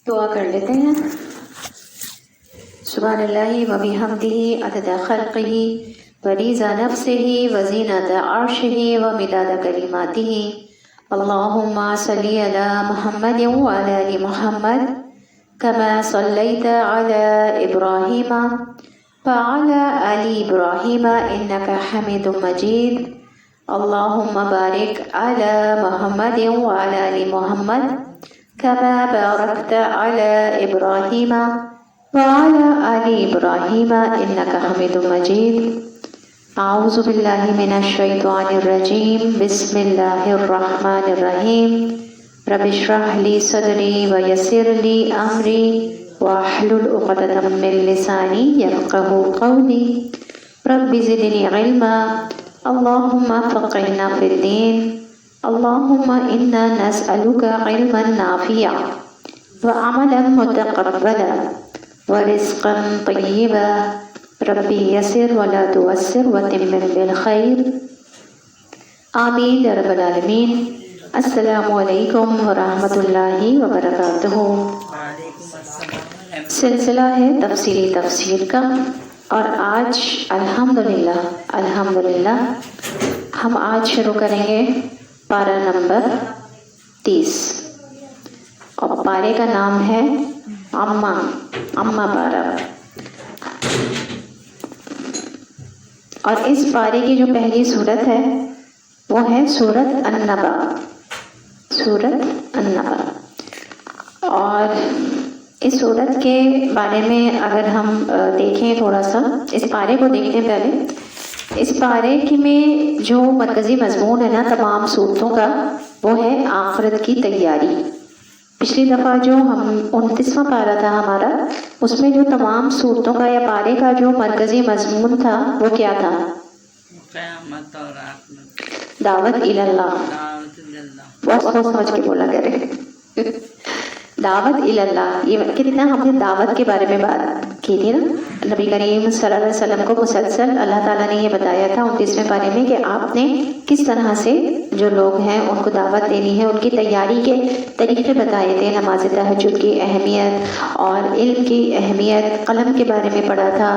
دعا کر لیتے ہیں۔ سبحان اللہ و بحمدہ عدد خلقہ ورضا نفسہ وزینۃ عرشہ ومداد کلماتہ۔ اللہم صلی علی محمد وعلی آل محمد کما صلیت علی ابراہیم وعلی آل ابراہیم انک حمید مجید۔ اللہم بارک علی محمد وعلی آل محمد كما باركت على إبراهيم وعلى آل إبراهيم إنك حميد مجيد۔ أعوذ بالله من الشيطان الرجيم، بسم الله الرحمن الرحيم۔ رب اشرح لي صدري ويسر لي أمري واحلل عقدة من لساني يفقهوا قولي، رب زدني علما، اللهم فقهنا في الدين، اللهم إنا نسألك علما نافعا وعملا متقبلا ورزقا طيبا، ربي يسر ولا تعسر وتمم بالخير، آمین یا رب العالمین۔ السلام علیکم ورحمۃ اللہ وبرکاتہ۔ سلسلہ ہے تفسیری تفسیر کا، اور آج الحمدللہ ہم آج شروع کریں گے پارہ نمبر 30، اور پارے کا نام ہے اما پارہ۔ اور اس پارے کی جو پہلی صورت ہے وہ ہے سورۃ النبأ، اور اس صورت کے بارے میں اگر ہم دیکھیں تھوڑا سا، اس پارے کو دیکھنے پہلے، اس پارے میں جو مرکزی مضمون ہے نا تمام صورتوں کا، وہ ہے آخرت کی تیاری۔ پچھلی دفعہ جو ہم 29واں پارہ تھا ہمارا، اس میں جو تمام صورتوں کا یا پارے کا جو مرکزی مضمون تھا وہ کیا تھا؟ قیامت اور آخرت، دعوت اللہ۔ بہت سوچ سمجھ کے بولا کرے، دعوت اللہ۔ یہ کتنا ہم نے دعوت کے بارے میں بات کی تھی نا، نبی کریم صلی اللہ علیہ وسلم کو مسلسل اللہ تعالیٰ نے یہ بتایا تھا 29ویں پارے میں کہ آپ نے کس طرح سے جو لوگ ہیں ان کو دعوت دینی ہے، ان کی تیاری کے طریقے بتائے تھے، نماز تہجد کی اہمیت اور علم کی اہمیت، قلم کے بارے میں پڑھا تھا،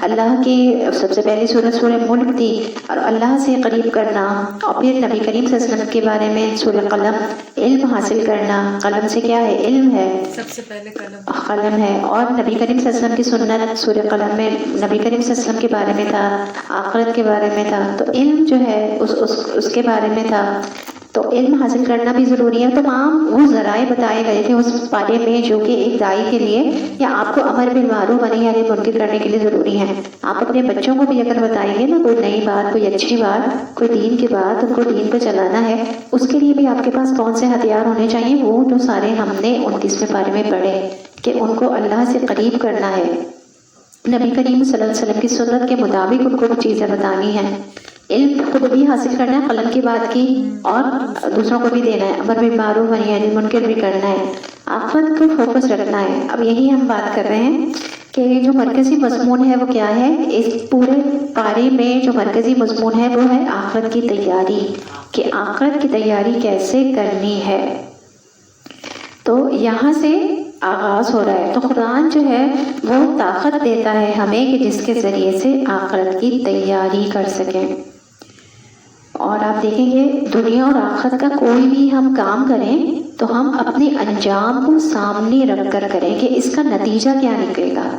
اللہ کی سب سے پہلی سورۃ سورہ ملک تھی، اور اللہ سے قریب کرنا، اور پھر نبی کریم صلی اللہ علیہ وسلم کے بارے میں سورہ قلم، علم حاصل کرنا۔ قلم سے کیا ہے؟ علم ہے، سب سے پہلے قلم ہے، اور نبی کریم صلی اللہ علیہ وسلم کی سنت سورہ قلم میں نبی کریم صلی اللہ علیہ وسلم کے بارے میں تھا، آخرت کے بارے میں تھا، تو علم جو ہے اس کے بارے میں تھا۔ تو علم حاصل کرنا بھی ضروری ہے۔ تمام وہ ذرائع بتائے گئے تھے اس پارے میں جو کہ ایک داعی کے لیے یا آپ کو امر بالمعروف و نہی عن المنکر کرنے کے لیے ضروری ہیں۔ آپ اپنے بچوں کو بھی اگر بتائیں گے نا کوئی نئی بات، کوئی اچھی بات، کوئی دین کی بات، ان کو دین پہ چلانا ہے، اس کے لیے بھی آپ کے پاس کون سے ہتھیار ہونے چاہیے؟ وہ جو سارے ہم نے 29ویں پارے میں پڑھے کہ ان کو اللہ سے قریب کرنا ہے، نبی کریم صلی اللہ علیہ وسلم کی سنت کے مطابق ان کو وہ چیزیں بتانی ہیں، علم خود بھی حاصل کرنا ہے، قلم کی بات کی، اور دوسروں کو بھی دینا ہے، امر بالمعروف و نہی عن المنکر بھی کرنا ہے، آخرت کو فوکس رکھنا ہے۔ اب یہی ہم بات کر رہے ہیں کہ جو مرکزی مضمون ہے وہ کیا ہے؟ اس پورے پارے میں جو مرکزی مضمون ہے وہ ہے آخرت کی تیاری، کہ آخرت کی تیاری کیسے کرنی ہے۔ تو یہاں سے آغاز ہو رہا ہے۔ تو قرآن جو ہے وہ طاقت دیتا ہے ہمیں کہ جس کے ذریعے سے آخرت کی تیاری کر سکیں۔ اور آپ دیکھیں گے دنیا اور آخرت کا کوئی بھی ہم کام کریں تو ہم اپنے انجام کو سامنے رکھ کر کریں کہ اس کا نتیجہ کیا نکلے گا۔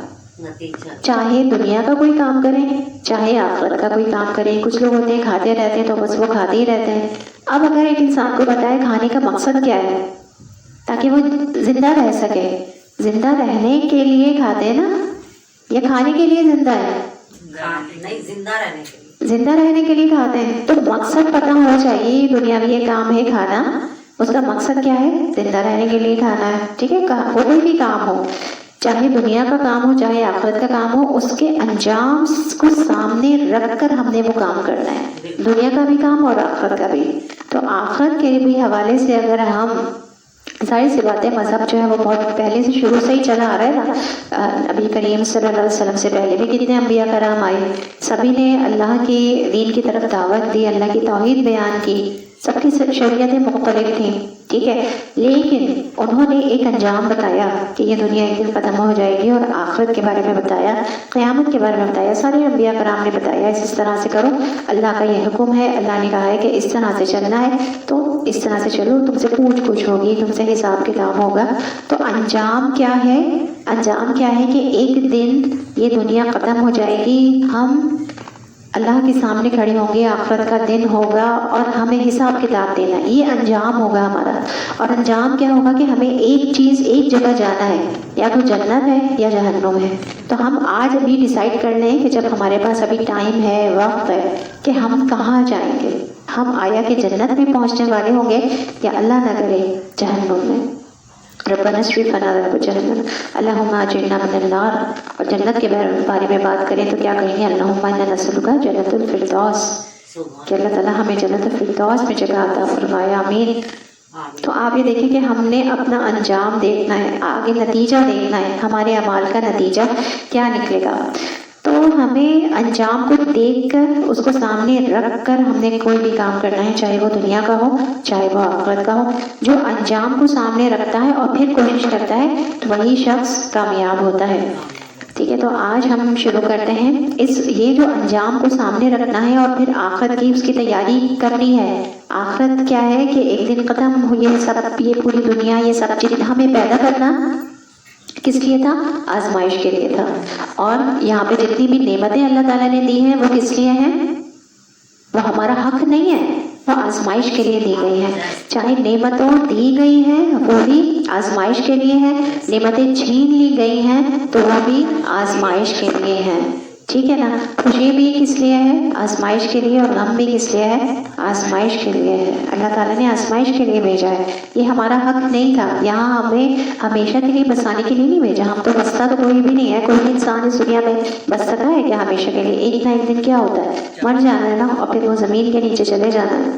چاہے دنیا کا کوئی کام کریں، چاہے آخرت کا کوئی کام کریں۔ کچھ لوگ ہوتے ہیں کھاتے رہتے ہیں تو بس وہ کھاتے ہی رہتے ہیں۔ اب اگر ایک انسان کو بتائے کھانے کا مقصد کیا ہے تاکہ وہ زندہ رہ سکے، زندہ رہنے کے لیے کھاتے ہیں نا یا کھانے کے لیے زندہ ہے؟ نہیں، زندہ رہنے کے لیے کھاتے ہیں۔ تو مقصد پتہ ہونا چاہیے، دنیاوی یہ کام ہے کھانا، اس کا مقصد کیا ہے؟ زندہ رہنے کے لیے کھانا ہے، ٹھیک ہے؟ کوئی بھی کام ہو، چاہے دنیا کا کام ہو چاہے آخرت کا کام ہو، اس کے انجام کو سامنے رکھ کر ہم نے وہ کام کرنا ہے، دنیا کا بھی کام اور آخرت کا بھی۔ تو آخرت کے بھی حوالے سے اگر ہم ظاہر سی بات ہے، مذہب جو ہے وہ بہت پہلے سے شروع سے ہی چلا آ رہا ہے نا۔ نبی کریم صلی اللہ علیہ وسلم سے پہلے بھی کتنے انبیاء کرام آئے، سبھی نے اللہ کی دین کی طرف دعوت دی، اللہ کی توحید بیان کی، سب کی شریعتیں مختلف تھیں، ٹھیک ہے، لیکن انہوں نے ایک انجام بتایا کہ یہ دنیا ایک دن ختم ہو جائے گی، اور آخرت کے بارے میں بتایا، قیامت کے بارے میں بتایا، سارے انبیاء کرام نے بتایا اس طرح سے کرو، اللہ کا یہ حکم ہے، اللہ نے کہا ہے کہ اس طرح سے چلنا ہے، تو اس طرح سے چلو، تم سے پوچھ گچھ ہوگی، تم سے حساب کتاب ہوگا۔ تو انجام کیا ہے؟ انجام کیا ہے کہ ایک دن یہ دنیا ختم ہو جائے گی، ہم اللہ کے سامنے کھڑے ہوں گے، آخرت کا دن ہوگا اور ہمیں حساب کتاب دینا، یہ انجام ہوگا ہمارا۔ اور انجام کیا ہوگا کہ ہمیں ایک جگہ جانا ہے، یا تو جنت ہے یا جہنم ہے۔ تو ہم آج ابھی ڈیسائیڈ کر لیں کہ جب ہمارے پاس ابھی ٹائم ہے، وقت ہے، کہ ہم کہاں جائیں گے، ہم آیا کہ جنت میں پہنچنے والے ہوں گے یا اللہ نہ کرے جہنم میں۔ ربنا اصرف عنا عذاب جہنم اللہم اجرنا من النار۔ اور جنت کے بارے میں بات کریں تو کیا کہیں گے؟ اللہم انا نسألک جنت الفردوس، کہ اللہ تعالیٰ ہمیں جنت الفردوس میں جگہ عطا فرمائے، آمین۔ تو آپ یہ دیکھیں کہ ہم نے اپنا انجام دیکھنا ہے، آگے نتیجہ دیکھنا ہے، ہمارے اعمال کا نتیجہ کیا نکلے گا۔ تو ہمیں انجام کو دیکھ کر، اس کو سامنے رکھ کر ہم نے کوئی بھی کام کرنا ہے، چاہے وہ دنیا کا ہو چاہے وہ آخرت کا ہو۔ جو انجام کو سامنے رکھتا ہے اور پھر کوشش کرتا ہے تو وہی شخص کامیاب ہوتا ہے، ٹھیک ہے۔ تو آج ہم شروع کرتے ہیں یہ جو انجام کو سامنے رکھنا ہے اور پھر آخرت کی اس کی تیاری کرنی ہے۔ آخرت کیا ہے کہ ایک دن ختم ہو، یہ پوری دنیا، یہ سب چیز ہمیں پیدا کرنا کس لیے تھا؟ آزمائش کے لیے تھا۔ اور یہاں پہ جتنی بھی نعمتیں اللہ تعالیٰ نے دی ہیں وہ کس لیے ہیں؟ وہ ہمارا حق نہیں ہے، وہ آزمائش کے لیے دی گئی ہیں۔ چاہے نعمتوں دی گئی ہیں وہ بھی آزمائش کے لیے ہے، نعمتیں چھین لی گئی ہیں تو وہ بھی آزمائش کے لیے ہیں، ٹھیک ہے نا۔ خوشی بھی کس لیے ہے؟ آزمائش کے لیے، اور غم بھی کس لیے ہے؟ آزمائش کے لیے ہے۔ اللہ تعالیٰ نے آزمائش کے لیے بھیجا ہے، یہ ہمارا حق نہیں تھا، یہاں ہمیں ہمیشہ کے لیے بسانے کے لیے نہیں بھیجا۔ ہم تو بستا تو کوئی بھی نہیں ہے، کوئی بھی انسان اس دنیا میں بس سکا ہے کہ ہمیشہ کے لیے؟ ایک نہ ایک دن کیا ہوتا ہے؟ مر جانا ہے نا، اور پھر وہ زمین کے نیچے چلے جانا ہے۔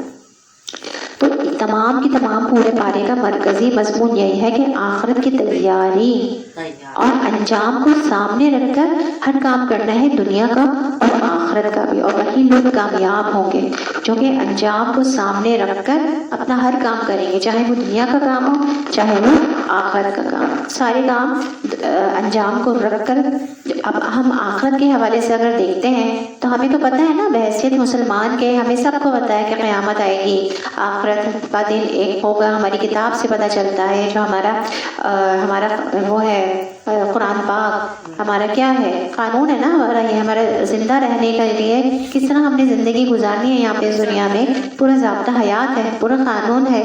تو تمام کی تمام پورے پارے کا مرکزی مضمون یہی ہے کہ آخرت کی تیاری اور انجام کو سامنے رکھ کر ہر کام کرنا ہے، دنیا کا اور آخرت کا بھی، اور وہی لوگ کامیاب ہوں گے جو کہ انجام کو سامنے رکھ کر اپنا ہر کام کریں گے، چاہے وہ دنیا کا کام ہو چاہے وہ آخرت کا کام۔ سارے کام انجام کو رکھ کر، اب ہم آخرت کے حوالے سے اگر دیکھتے ہیں تو ہمیں تو پتہ ہے نا، بحیثیت مسلمان کے ہمیں سب کو پتہ ہے کہ قیامت آئے گی، آخرت کا دن ایک ہوگا، ہماری کتاب سے پتہ چلتا ہے، جو ہمارا وہ ہے قرآن پاک، ہمارا کیا ہے قانون ہے نا ہمارا، یہ ہمارا زندہ رہنے کے لیے کس طرح ہم نے زندگی گزارنی ہے یہاں پہ اس دنیا میں، پورا ضابطہ حیات ہے، پورا قانون ہے۔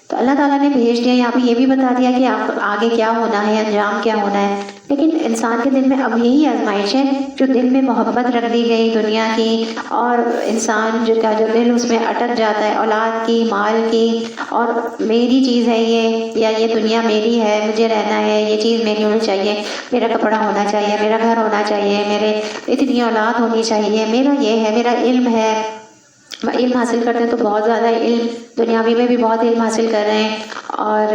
تو اللہ تعالیٰ نے بھیج دیا، یہاں پہ یہ بھی بتا دیا کہ آگے کیا ہونا ہے، انجام کیا ہونا ہے۔ لیکن انسان کے دل میں اب یہی آزمائش ہے، جو دل میں محبت رکھ دی گئی دنیا کی، اور انسان جو دل اس میں اٹک جاتا ہے اولاد کی، مال کی، اور میری چیز ہے یہ، یا یہ دنیا میری ہے، مجھے رہنا ہے، یہ چیز میری ہونی چاہیے، میرا کپڑا ہونا چاہیے، میرا گھر ہونا چاہیے، میرے اتنی اولاد ہونی چاہیے، میرا یہ ہے، میرا علم ہے۔ علم حاصل کرتے ہیں تو بہت زیادہ علم، دنیاوی میں بھی بہت علم حاصل کر رہے ہیں، اور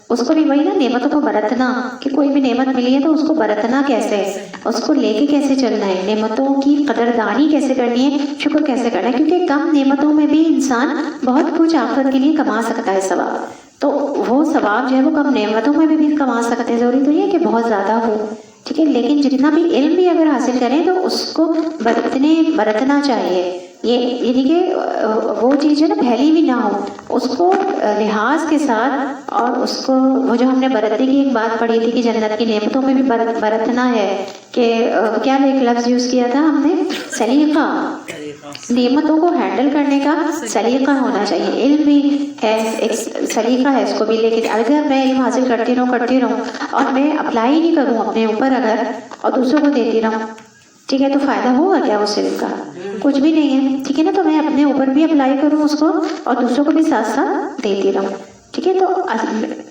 اس کو بھی وہی نا، نعمتوں کو برتنا، کہ کوئی بھی نعمت ملی ہے تو اس کو برتنا کیسے، اس کو لے کے کیسے چلنا ہے، نعمتوں کی قدردانی کیسے کرنی ہے، شکر کیسے کرنا ہے، کیونکہ کم نعمتوں میں بھی انسان بہت کچھ آخرت کے لیے کما سکتا ہے ثواب۔ تو وہ ثواب جو ہے وہ کم نعمتوں میں بھی کما سکتے ہیں، ضروری تو یہ کہ بہت زیادہ ہو، ٹھیک ہے۔ لیکن جتنا بھی علم بھی اگر حاصل کریں تو اس کو برتنا چاہیے، یہ یعنی کہ وہ چیز جو نا پھیلی بھی نہ ہو، اس کو لحاظ کے ساتھ، اور اس کو وہ جو ہم نے برتنے کی ایک بات پڑھی تھی کہ جنت کی نعمتوں میں بھی برتنا ہے، کہ کیا ایک لفظ یوز کیا تھا ہم نے؟ سلیقہ، نعمتوں کو ہینڈل کرنے کا سلیقہ ہونا چاہیے۔ علم بھی ہے، ایک سلیقہ ہے اس کو بھی، لیکن اگر میں علم حاصل کرتی رہوں اور میں اپلائی نہیں کروں اپنے اوپر اگر، اور دوسروں کو دیتی رہوں، ٹھیک ہے، تو فائدہ ہوگا کیا اس علم کا؟ کچھ بھی نہیں ہے، ٹھیک ہے نا۔ تو میں اپنے اوپر بھی اپلائی کروں اس کو، اور دوسروں کو بھی ساتھ ساتھ دیتی رہوں، ٹھیک ہے۔ تو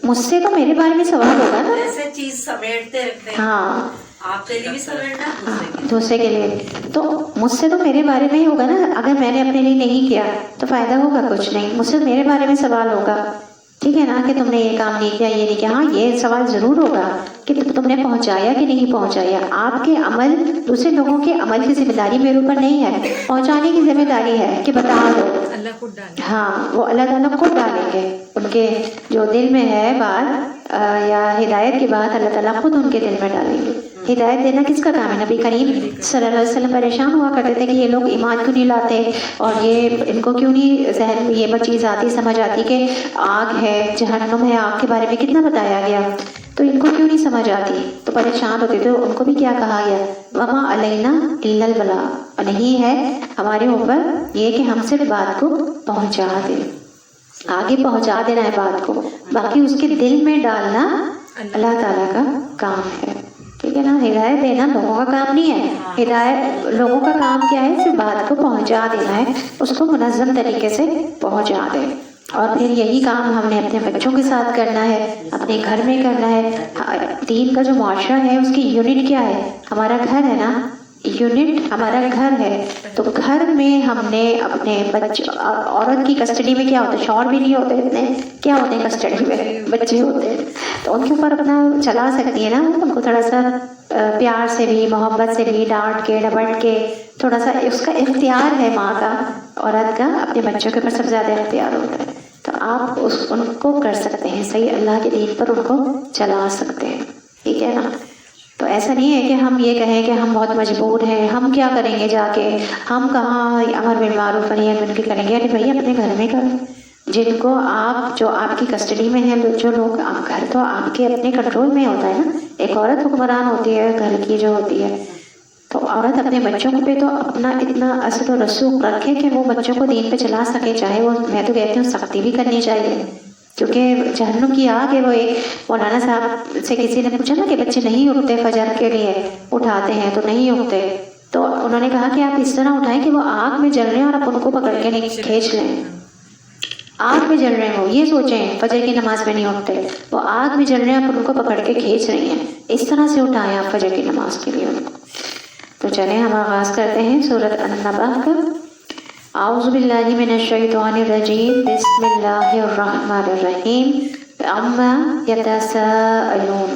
مجھ سے تو میرے بارے میں سوال ہوگا نا، ایسے چیز سمیٹتے رکھتے ہیں، ہاں آپ کے لیے بھی سمیٹنا، دوسرے کے لیے، تو مجھ سے تو میرے بارے میں ہی ہوگا نا۔ اگر میں نے اپنے لیے نہیں کیا تو فائدہ ہوگا کچھ نہیں، مجھ سے میرے بارے میں سوال ہوگا، ٹھیک ہے نا، کہ تم نے یہ کام نہیں کیا، یہ نہیں کیا، ہاں یہ سوال ضرور ہوگا کہ تم نے پہنچایا کہ نہیں پہنچایا. آپ کے عمل دوسرے لوگوں کے عمل کی ذمہ داری میرے اوپر نہیں ہے, پہنچانے کی ذمہ داری ہے کہ بتا دو. اللہ خود ڈالے. ہاں وہ اللہ تعالیٰ خود ڈالیں گے. ان کے جو دل میں ہے بات یا ہدایت کی بات اللہ تعالیٰ خود ان کے دل میں ڈالیں گے. ہدایت دینا کس کا کام ہے؟ نبی کریم صلی اللہ علیہ وسلم پریشان ہوا کرتے تھے کہ یہ لوگ ایمان کیوں نہیں لاتے, اور یہ ان کو کیوں نہیں ذہن میں یہ چیز آتی, سمجھ آتی کہ آگ ہے, جہنم ہے, آگ کے بارے میں کتنا بتایا گیا, تو ان کو کیوں نہیں سمجھ آتی, تو پریشان ہوتے تھے. ان کو بھی کیا کہا گیا, وما علینا الا البلاغ, اور نہیں ہے ہمارے اوپر یہ کہ ہم صرف بات کو پہنچا دیں, آگے پہنچا دینا ہے بات کو, باقی اس کے دل میں ڈالنا اللہ تعالیٰ کا کام ہے. ٹھیک ہے نا, ہدایت دینا لوگوں کا کام نہیں ہے. ہدایت لوگوں کا کام کیا ہے؟ صرف بات کو پہنچا دینا ہے, اس کو منظم طریقے سے پہنچا دیں. اور پھر یہی کام ہم نے اپنے بچوں کے ساتھ کرنا ہے, اپنے گھر میں کرنا ہے. دین کا جو معاشرہ ہے اس کی یونٹ کیا ہے؟ ہمارا گھر ہے نا, یونٹ ہمارا گھر ہے. تو گھر میں ہم نے اپنے بچے, عورت کی کسٹڈی میں کیا ہوتا ہے؟ شوہر بھی نہیں ہوتے اتنے, کیا ہوتے ہیں کسٹڈی میں؟ بچے ہوتے ہیں. تو ان کے اوپر اپنا چلا سکتی ہے نا, ان کو تھوڑا سا پیار سے بھی, محبت سے بھی, ڈانٹ کے ڈپٹ کے, تھوڑا سا اس کا اختیار ہے ماں کا, عورت کا اپنے بچوں کے اوپر سب سے زیادہ اختیار ہوتا ہے. تو آپ ان کو کر سکتے ہیں صحیح, اللہ کے دین پر ان کو چلا سکتے ہیں. ٹھیک ہے نا. تو ایسا نہیں ہے کہ ہم یہ کہیں کہ ہم بہت مجبور ہیں, ہم کیا کریں گے جا کے, ہم کہاں امر بالمعروف نہی عن المنکر کریں گے. ارے بھائی اپنے گھر میں کریں, جن کو آپ, جو آپ کی کسٹڈی میں ہیں, جو لوگ, آپ گھر تو آپ کے اپنے کنٹرول میں ہوتا ہے نا. ایک عورت حکمران ہوتی ہے گھر کی جو ہوتی ہے, تو عورت اپنے بچوں پہ تو اپنا اتنا اثر و رسوخ رکھے کہ وہ بچوں کو دین پہ چلا سکے, چاہے وہ, میں تو کہتی ہوں سختی بھی کرنی چاہیے, کیونکہ جہنم کی آگ ہے. وہ ایک مولانا صاحب سے کسی نے پوچھا نا کہ بچے نہیں اٹھتے فجر کے لیے, اٹھاتے ہیں تو نہیں اٹھتے, تو انہوں نے کہا کہ آپ اس طرح اٹھائیں کہ وہ آگ میں جل رہے ہیں اور آپ ان کو پکڑ کے نہیں کھینچ لیں. آگ میں جل رہے ہیں, وہ یہ سوچیں فجر کی نماز میں نہیں اٹھتے, وہ آگ میں جل رہے ہیں, آپ ان کو پکڑ کے کھینچ رہی ہیں. اس طرح سے اٹھائیں آپ فجر کی نماز کے لیے ان کو. تو چلیں ہم آغاز کرتے ہیں سورۃ النبأ کا. اعوذ باللہ من الشیطان الرجیم, بسم اللہ الرحمن الرحیم. عما یتساءلون,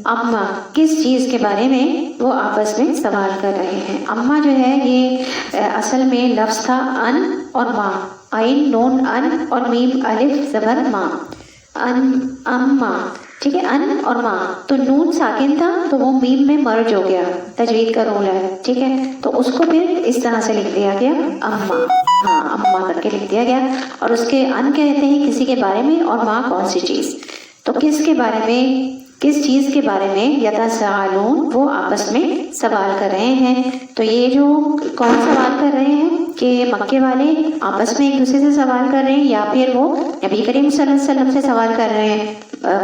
اما کس چیز کے بارے میں وہ آپس میں سوال کر رہے ہیں. اما جو ہے یہ اصل میں لفظ تھا ان اور ماں, عین نون ان اور میم الف زبر ماں, ان اما. ٹھیک ہے, ان اور ماں, تو نون ساکن تھا تو وہ میم میں مرج ہو گیا, تجوید کا رول ہے. ٹھیک ہے, تو اس کو پھر اس طرح سے لکھ دیا گیا اما, ہاں اما کر کے لکھ دیا گیا. اور اس کے ان کہتے ہیں کسی کے بارے میں, اور ماں کون سی چیز. تو کس کے بارے میں, کس چیز کے بارے میں؟ یتساءلون, وہ آپس میں سوال کر رہے ہیں. تو یہ جو کون سوال کر رہے ہیں کہ مکے والے آپس میں ایک دوسرے سے سوال کر رہے ہیں, یا پھر وہ نبی کریم صلی اللہ علیہ وسلم سے سوال کر رہے ہیں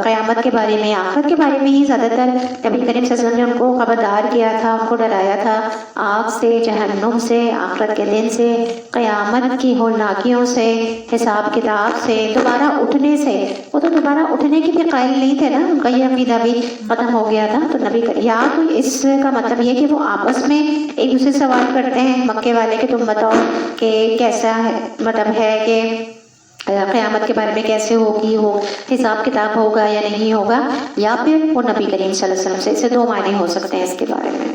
قیامت کے بارے میں, آخرت کے بارے میں ہی زیادہ تر. نبی کریم صلی اللہ علیہ وسلم نے ان کو خبردار کیا تھا, ان کو ڈرایا تھا آگ سے, جہنم سے, آخرت کے دن سے, قیامت کی ہولناکیوں سے, حساب کتاب سے, دوبارہ اٹھنے سے. وہ تو دوبارہ اٹھنے کے بھی قائل نہیں تھے نا, ان کا یہ عقیدہ بھی ختم ہو گیا تھا. تو نبی یا تو اس کا مطلب یہ کہ وہ آپس میں ایک دوسرے سے سوال کرتے ہیں مکے والے کہ تم بتاؤ کہ کیسا ہے, مطلب ہے کہ قیامت کے بارے میں کیسے ہوگی, حساب کتاب ہوگا یا نہیں ہوگا, یا پھر وہ نبی کریم صلی اللہ علیہ وسلم سے. اسے دو معنی ہو سکتے ہیں اس کے بارے میں.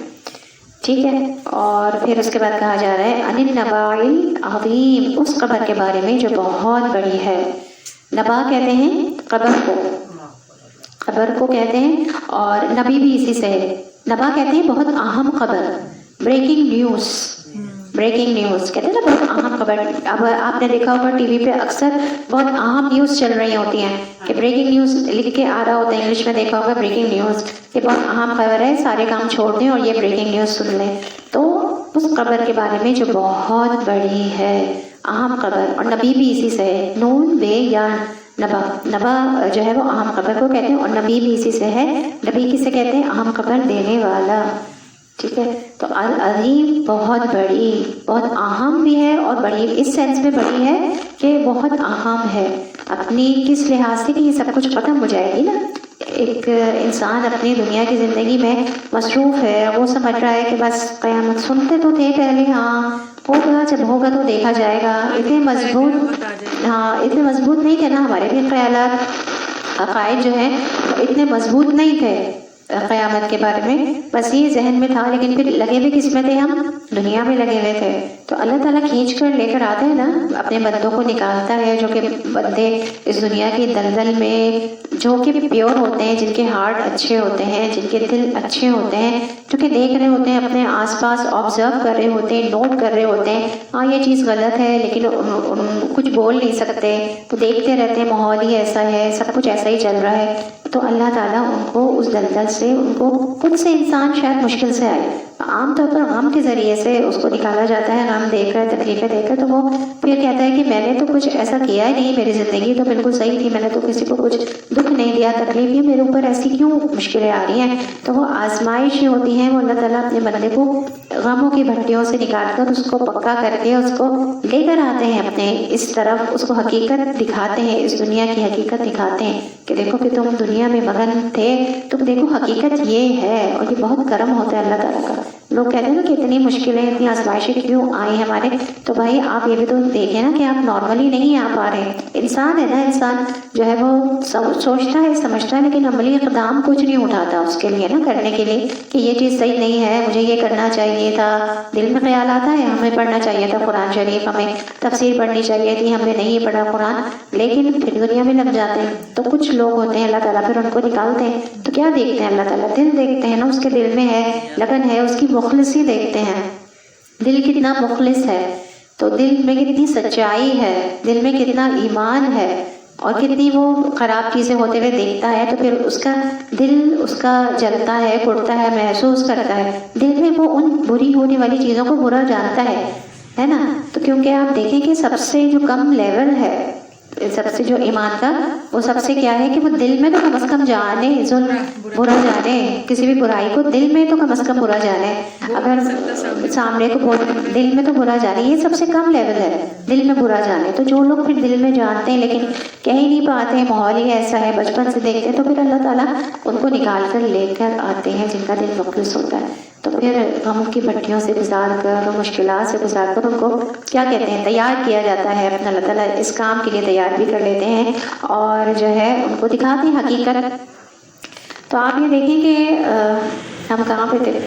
ٹھیک ہے, اور پھر اس کے بعد کہا جا رہا ہے عن النبأ العظیم, اس خبر کے بارے میں جو بہت بڑی ہے. نبا کہتے ہیں خبر کو, خبر کو کہتے ہیں, اور نبی بھی اسی سے ہے. نبا کہتے ہیں بہت اہم خبر, بریکنگ نیوز, بریکنگ نیوز کہتے ہیں نا, بہت اہم خبر. اب آپ نے دیکھا ہوگا ٹی وی پہ اکثر بہت اہم نیوز چل رہی ہوتی ہیں کہ بریکنگ نیوز لکھ کے آ رہا ہوتا ہے, انگلش میں دیکھا ہوگا بریکنگ نیوز, یہ بہت اہم خبر ہے, سارے کام چھوڑ دیں اور یہ بریکنگ نیوز سن لیں. تو اس خبر کے بارے میں جو بہت بڑی ہے, اہم خبر, اور نبی بھی اسی سے ہے, نون بے یا نبا. نبا جو ہے وہ اہم خبر کو کہتے ہیں, اور نبی بھی اسی سے ہے. نبی کسے کہتے ہیں؟ اہم خبر دینے والا. ٹھیک ہے, تو العظیم بہت بڑی, بہت اہم بھی ہے, اور بڑی اس سینس میں بڑی ہے کہ بہت اہم ہے. اپنی کس لحاظ سے کہ یہ سب کچھ ختم ہو جائے گی نا. ایک انسان اپنی دنیا کی زندگی میں مصروف ہے, وہ سمجھ رہا ہے کہ بس قیامت, سنتے تو تھے پہلے, ہاں ہوگا, جب ہوگا تو دیکھا جائے گا. اتنے مضبوط, ہاں اتنے مضبوط نہیں تھے نا ہمارے بھی خیالات عقائد جو ہیں اتنے مضبوط نہیں تھے قیامت کے بارے میں، بس یہ ذہن میں تھا، لیکن پھر لگے ہوئے کس میں تھے؟ ہم دنیا میں لگے ہوئے تھے. تو اللہ تعالیٰ کھینچ کر لے کر آتا ہے نا، اپنے بندوں کو نکالتا ہے، جو کہ بندے اس دنیا کی دلدل میں جو کہ پیور ہوتے ہیں، جن کے ہارٹ اچھے ہوتے ہیں، جن کے دل اچھے ہوتے ہیں، جو کہ دیکھ رہے ہوتے ہیں اپنے آس پاس، آبزرو کر رہے ہوتے ہیں، نوٹ کر رہے ہوتے ہیں، ہاں یہ چیز غلط ہے لیکن کچھ بول نہیں سکتے، تو دیکھتے رہتے ہیں ماحول ہی ایسا ہے، سب کچھ ایسا ہی چل رہا ہے. تو اللہ تعالیٰ ان کو اس دلدل سے، ان کو خود سے انسان شاید مشکل سے آئے، عام طور پر غم کے ذریعے سے اس کو نکالا جاتا ہے، غم دے کر، تکلیفیں دے کر، تو وہ پھر کہتا ہے کہ میں نے تو کچھ ایسا کیا ہی نہیں، میری زندگی تو بالکل صحیح تھی، میں نے تو کسی کو کچھ دکھ نہیں دیا، تکلیف یہ میرے اوپر ایسی کیوں مشکلیں آ رہی ہیں. تو وہ آزمائشیں ہوتی ہیں، وہ اللہ تعالیٰ اپنے بندے کو غموں کی بھٹیوں سے نکال کر اس کو پکا کر کے اس کو لے کر آتے ہیں اپنے اس طرف، اس کو حقیقت دکھاتے ہیں، اس دنیا کی حقیقت دکھاتے ہیں کہ دیکھو کہ تم دنیا میں مگن تھے، تم دیکھو حقیقت یہ ہے. اور یہ بہت کرم ہوتا ہے اللہ تعالیٰ کا. لوگ کہتے ہیں نا کہ اتنی مشکلیں، اتنی آزمائشیں کیوں آئی ہمارے، تو بھائی آپ یہ بھی تو دیکھیں نا کہ آپ نارملی نہیں آ پا رہے. انسان ہے نا، انسان جو ہے وہ سوچتا ہے، سمجھتا ہے، لیکن عملی اقدام کچھ نہیں اٹھاتا اس کے لیے نا، کرنے کے لیے کہ یہ چیز صحیح نہیں ہے، مجھے یہ کرنا چاہیے تھا. دل میں خیال آتا ہے ہمیں پڑھنا چاہیے تھا قرآن شریف، ہمیں تفسیر پڑھنی چاہیے تھی، ہم نے نہیں پڑھا قرآن، لیکن پھر دنیا میں لگ جاتے ہیں. تو کچھ لوگ ہوتے ہیں اللہ تعالیٰ پھر ان کو نکالتے ہیں، تو کیا دیکھتے ہیں اللہ تعالیٰ؟ دل دیکھتے ہیں نا، اس کے دل میں ہے لگن ہے، اس کی مخلصی دیکھتے ہیں، دل کتنا مخلص ہے، تو دل میں کتنی سچائی ہے، دل میں کتنا ایمان ہے، اور کتنی وہ خراب چیزیں ہوتے ہوئے دیکھتا ہے، تو پھر اس کا دل اس کا جلتا ہے، پڑتا ہے، محسوس کرتا ہے. دل میں وہ ان بری ہونے والی چیزوں کو برا جانتا ہے نا. تو کیونکہ آپ دیکھیں کہ سب سے جو کم لیول ہے، سب سے جو ایمان کا، وہ سب سے کیا ہے کہ وہ دل میں تو کم از کم جانے، ظلم برا جانے، کسی بھی برائی کو دل میں تو کم از کم برا جانے، اگر سامنے کو دل میں تو برا جانے، یہ سب سے کم لیول ہے، دل میں برا جانے. تو جو لوگ پھر دل میں جانتے ہیں لیکن کہہ ہی نہیں پاتے، ماحول ہی ایسا ہے، بچپن سے دیکھتے ہیں، تو پھر اللہ تعالیٰ ان کو نکال کر لے کر آتے ہیں جن کا دل مخلص ہوتا ہے. تو پھر غموں کی بھٹیوں سے گزار کر، مشکلات سے گزار کر ان کو کیا کہتے ہیں، تیار کیا جاتا ہے. اپنا اللہ تعالیٰ اس کام کے لیے تیار بھی کر لیتے ہیں، اور جو ہے ان کو دکھاتے ہیں حقیقت. تو آپ یہ دیکھیں کہ ہم کہاں پہ تھے؟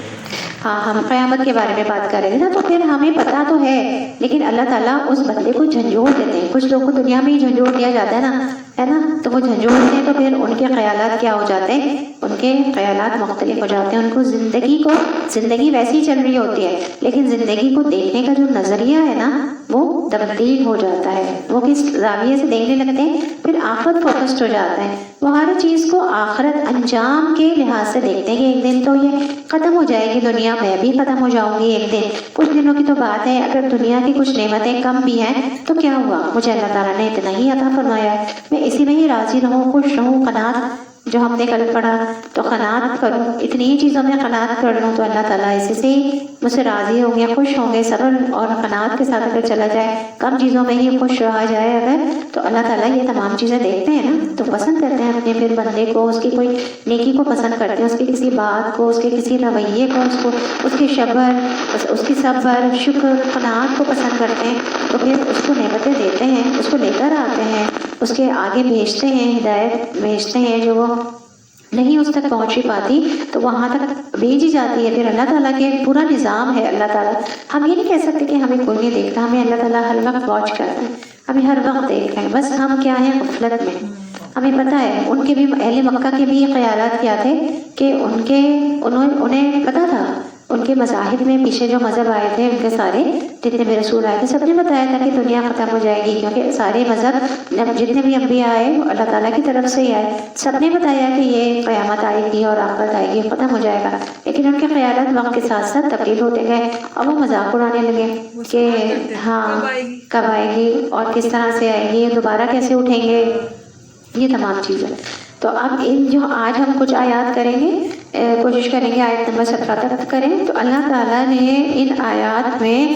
ہاں، ہم قیامت کے بارے میں بات کر رہے تھے نا. تو پھر ہمیں پتہ تو ہے، لیکن اللہ تعالیٰ اس بندے کو جھنجھوڑ دیتے ہیں. کچھ لوگوں کو دنیا میں ہی جھنجھوڑ دیا جاتا ہے نا، تو وہ جھنجھوڑتے ہیں، تو پھر ان کے خیالات کیا ہو جاتے ہیں، ان کے خیالات مختلف ہو جاتے ہیں. ان کو زندگی ویسی چل رہی ہوتی ہے، لیکن زندگی کو دیکھنے کا جو نظریہ ہے نا، وہ تبدیل ہو جاتا ہے. وہ کس زاویے سے دیکھنے لگتے ہیں، پھر آخرت فوکسڈ ہو جاتا ہے. وہ ہر چیز کو آخرت انجام کے لحاظ سے دیکھتے ہیں کہ ایک دن تو یہ ختم ہو جائے گی دنیا، میں بھی ختم ہو جاؤں گی ایک دن. کچھ دنوں کی تو بات ہے، اگر دنیا کی کچھ نعمتیں کم بھی ہیں تو کیا ہوا، مجھے اللہ تعالیٰ نے اتنا ہی عطا فرمایا ہے، میں اسی میں ہی راضی رہوں، خوش رہوں. قناعت جو ہم نے کل پڑھا، تو قناعت کروں، اتنی ہی چیزوں میں قناعت کر لوں، تو اللہ تعالیٰ اسی سے ہی مجھ سے راضی ہوں گے، خوش ہوں گے. صبر اور قناعت کے ساتھ اگر چلا جائے، کم چیزوں میں ہی خوش رہا جائے اگر، تو اللہ تعالیٰ یہ تمام چیزیں دیکھتے ہیں نا، تو پسند کرتے ہیں اپنے پھر بندے کو، اس کی کوئی نیکی کو پسند کرتے ہیں، اس کی کسی بات کو، اس کے کسی رویے کو، اس کی صبر، شکر، قناعت کو پسند کرتے ہیں. تو پھر اس کو نعمتیں دیتے ہیں، اس کو لے کر آتے ہیں، اس کے آگے بھیجتے ہیں، ہدایت بھیجتے ہیں جو وہ نہیں اس تک پہنچ ہی پاتی، تو وہاں تک بھیجی جاتی ہے. پھر اللہ تعالیٰ کے پورا نظام ہے. اللہ تعالیٰ، ہم یہ نہیں کہہ سکتے کہ ہمیں کوئی نہیں دیکھتا، ہمیں اللہ تعالیٰ ہر وقت واچ کرتا ہے، ہمیں ہر وقت دیکھ رہے ہیں، بس ہم کیا ہیں، غفلت میں. ہمیں پتہ ہے ان کے بھی، اہل مکہ کے بھی یہ خیالات کیا تھے کہ انہیں پتہ تھا، ان کے مذاہب میں پیچھے جو مذہب آئے تھے، ان کے سارے جتنے بھی رسول آئے تھے، سب نے بتایا تھا کہ دنیا ختم ہو جائے گی، کیونکہ سارے مذہب جتنے بھی انبیاء آئے اللہ تعالیٰ کی طرف سے ہی آئے، سب نے بتایا کہ یہ قیامت آئے گی اور آخرت آئے گی، ختم ہو جائے گا. لیکن ان کے خیالات وقت کے ساتھ ساتھ تبدیل ہوتے گئے، اور وہ مذاق اڑانے لگے کہ ہاں کب آئے گی اور کس طرح سے آئے گی، دوبارہ کیسے اٹھیں گے، یہ تمام چیزیں. تو اب ان جو آج ہم کچھ آیات کریں گے، کوشش کریں گے آیت نمبر 17 تک کریں. تو اللہ تعالیٰ نے ان آیات میں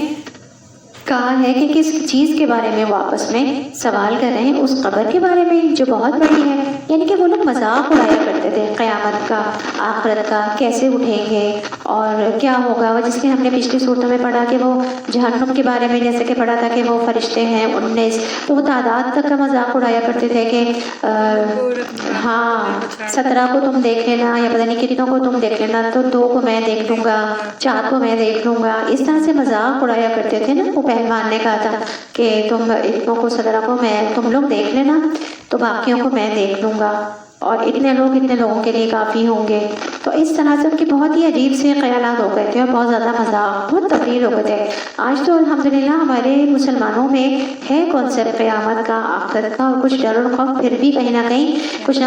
کہا ہے کہ کس چیز کے بارے میں وہ آپس میں سوال کر رہے ہیں؟ اس قبر کے بارے میں جو بہت بڑی ہے. یعنی کہ وہ لوگ مذاق اڑایا کرتے تھے قیامت کا، آخرت کا، کیسے اٹھیں گے اور کیا ہوگا. وہ جس کے ہم نے پچھلی صورتوں میں پڑھا کہ وہ جہنم کے بارے میں جیسے کہ پڑھا تھا کہ وہ فرشتے ہیں 19، تو وہ تعداد تک کا مذاق اڑایا کرتے تھے کہ ہاں 17 کو تم دیکھ لینا یا پتہ نہیں کتنوں کو تم دیکھ لینا، تو 2 کو میں دیکھ لوں گا، 4 کو میں دیکھ لوں گا. اس طرح سے مذاق اڑایا کرتے تھے نا. وہ پہلوان نے کہا تھا کہ تم اتنوں کو 17 کو میں تم لوگ دیکھ لینا تو باقیوں کو میں دیکھ لوں گا، اور اتنے لوگوں کے لیے کافی ہوں گے. تو اس طرح سے ان کے بہت ہی عجیب سے خیالات ہو گئے تھے اور بہت زیادہ مذاق، بہت تبدیل ہو گئے تھے. آج تو الحمدللہ ہمارے مسلمانوں میں ہے کنسیپٹ قیامت کا، آخرت کا، اور کچھ ڈر اور خوف پھر بھی کہیں نہ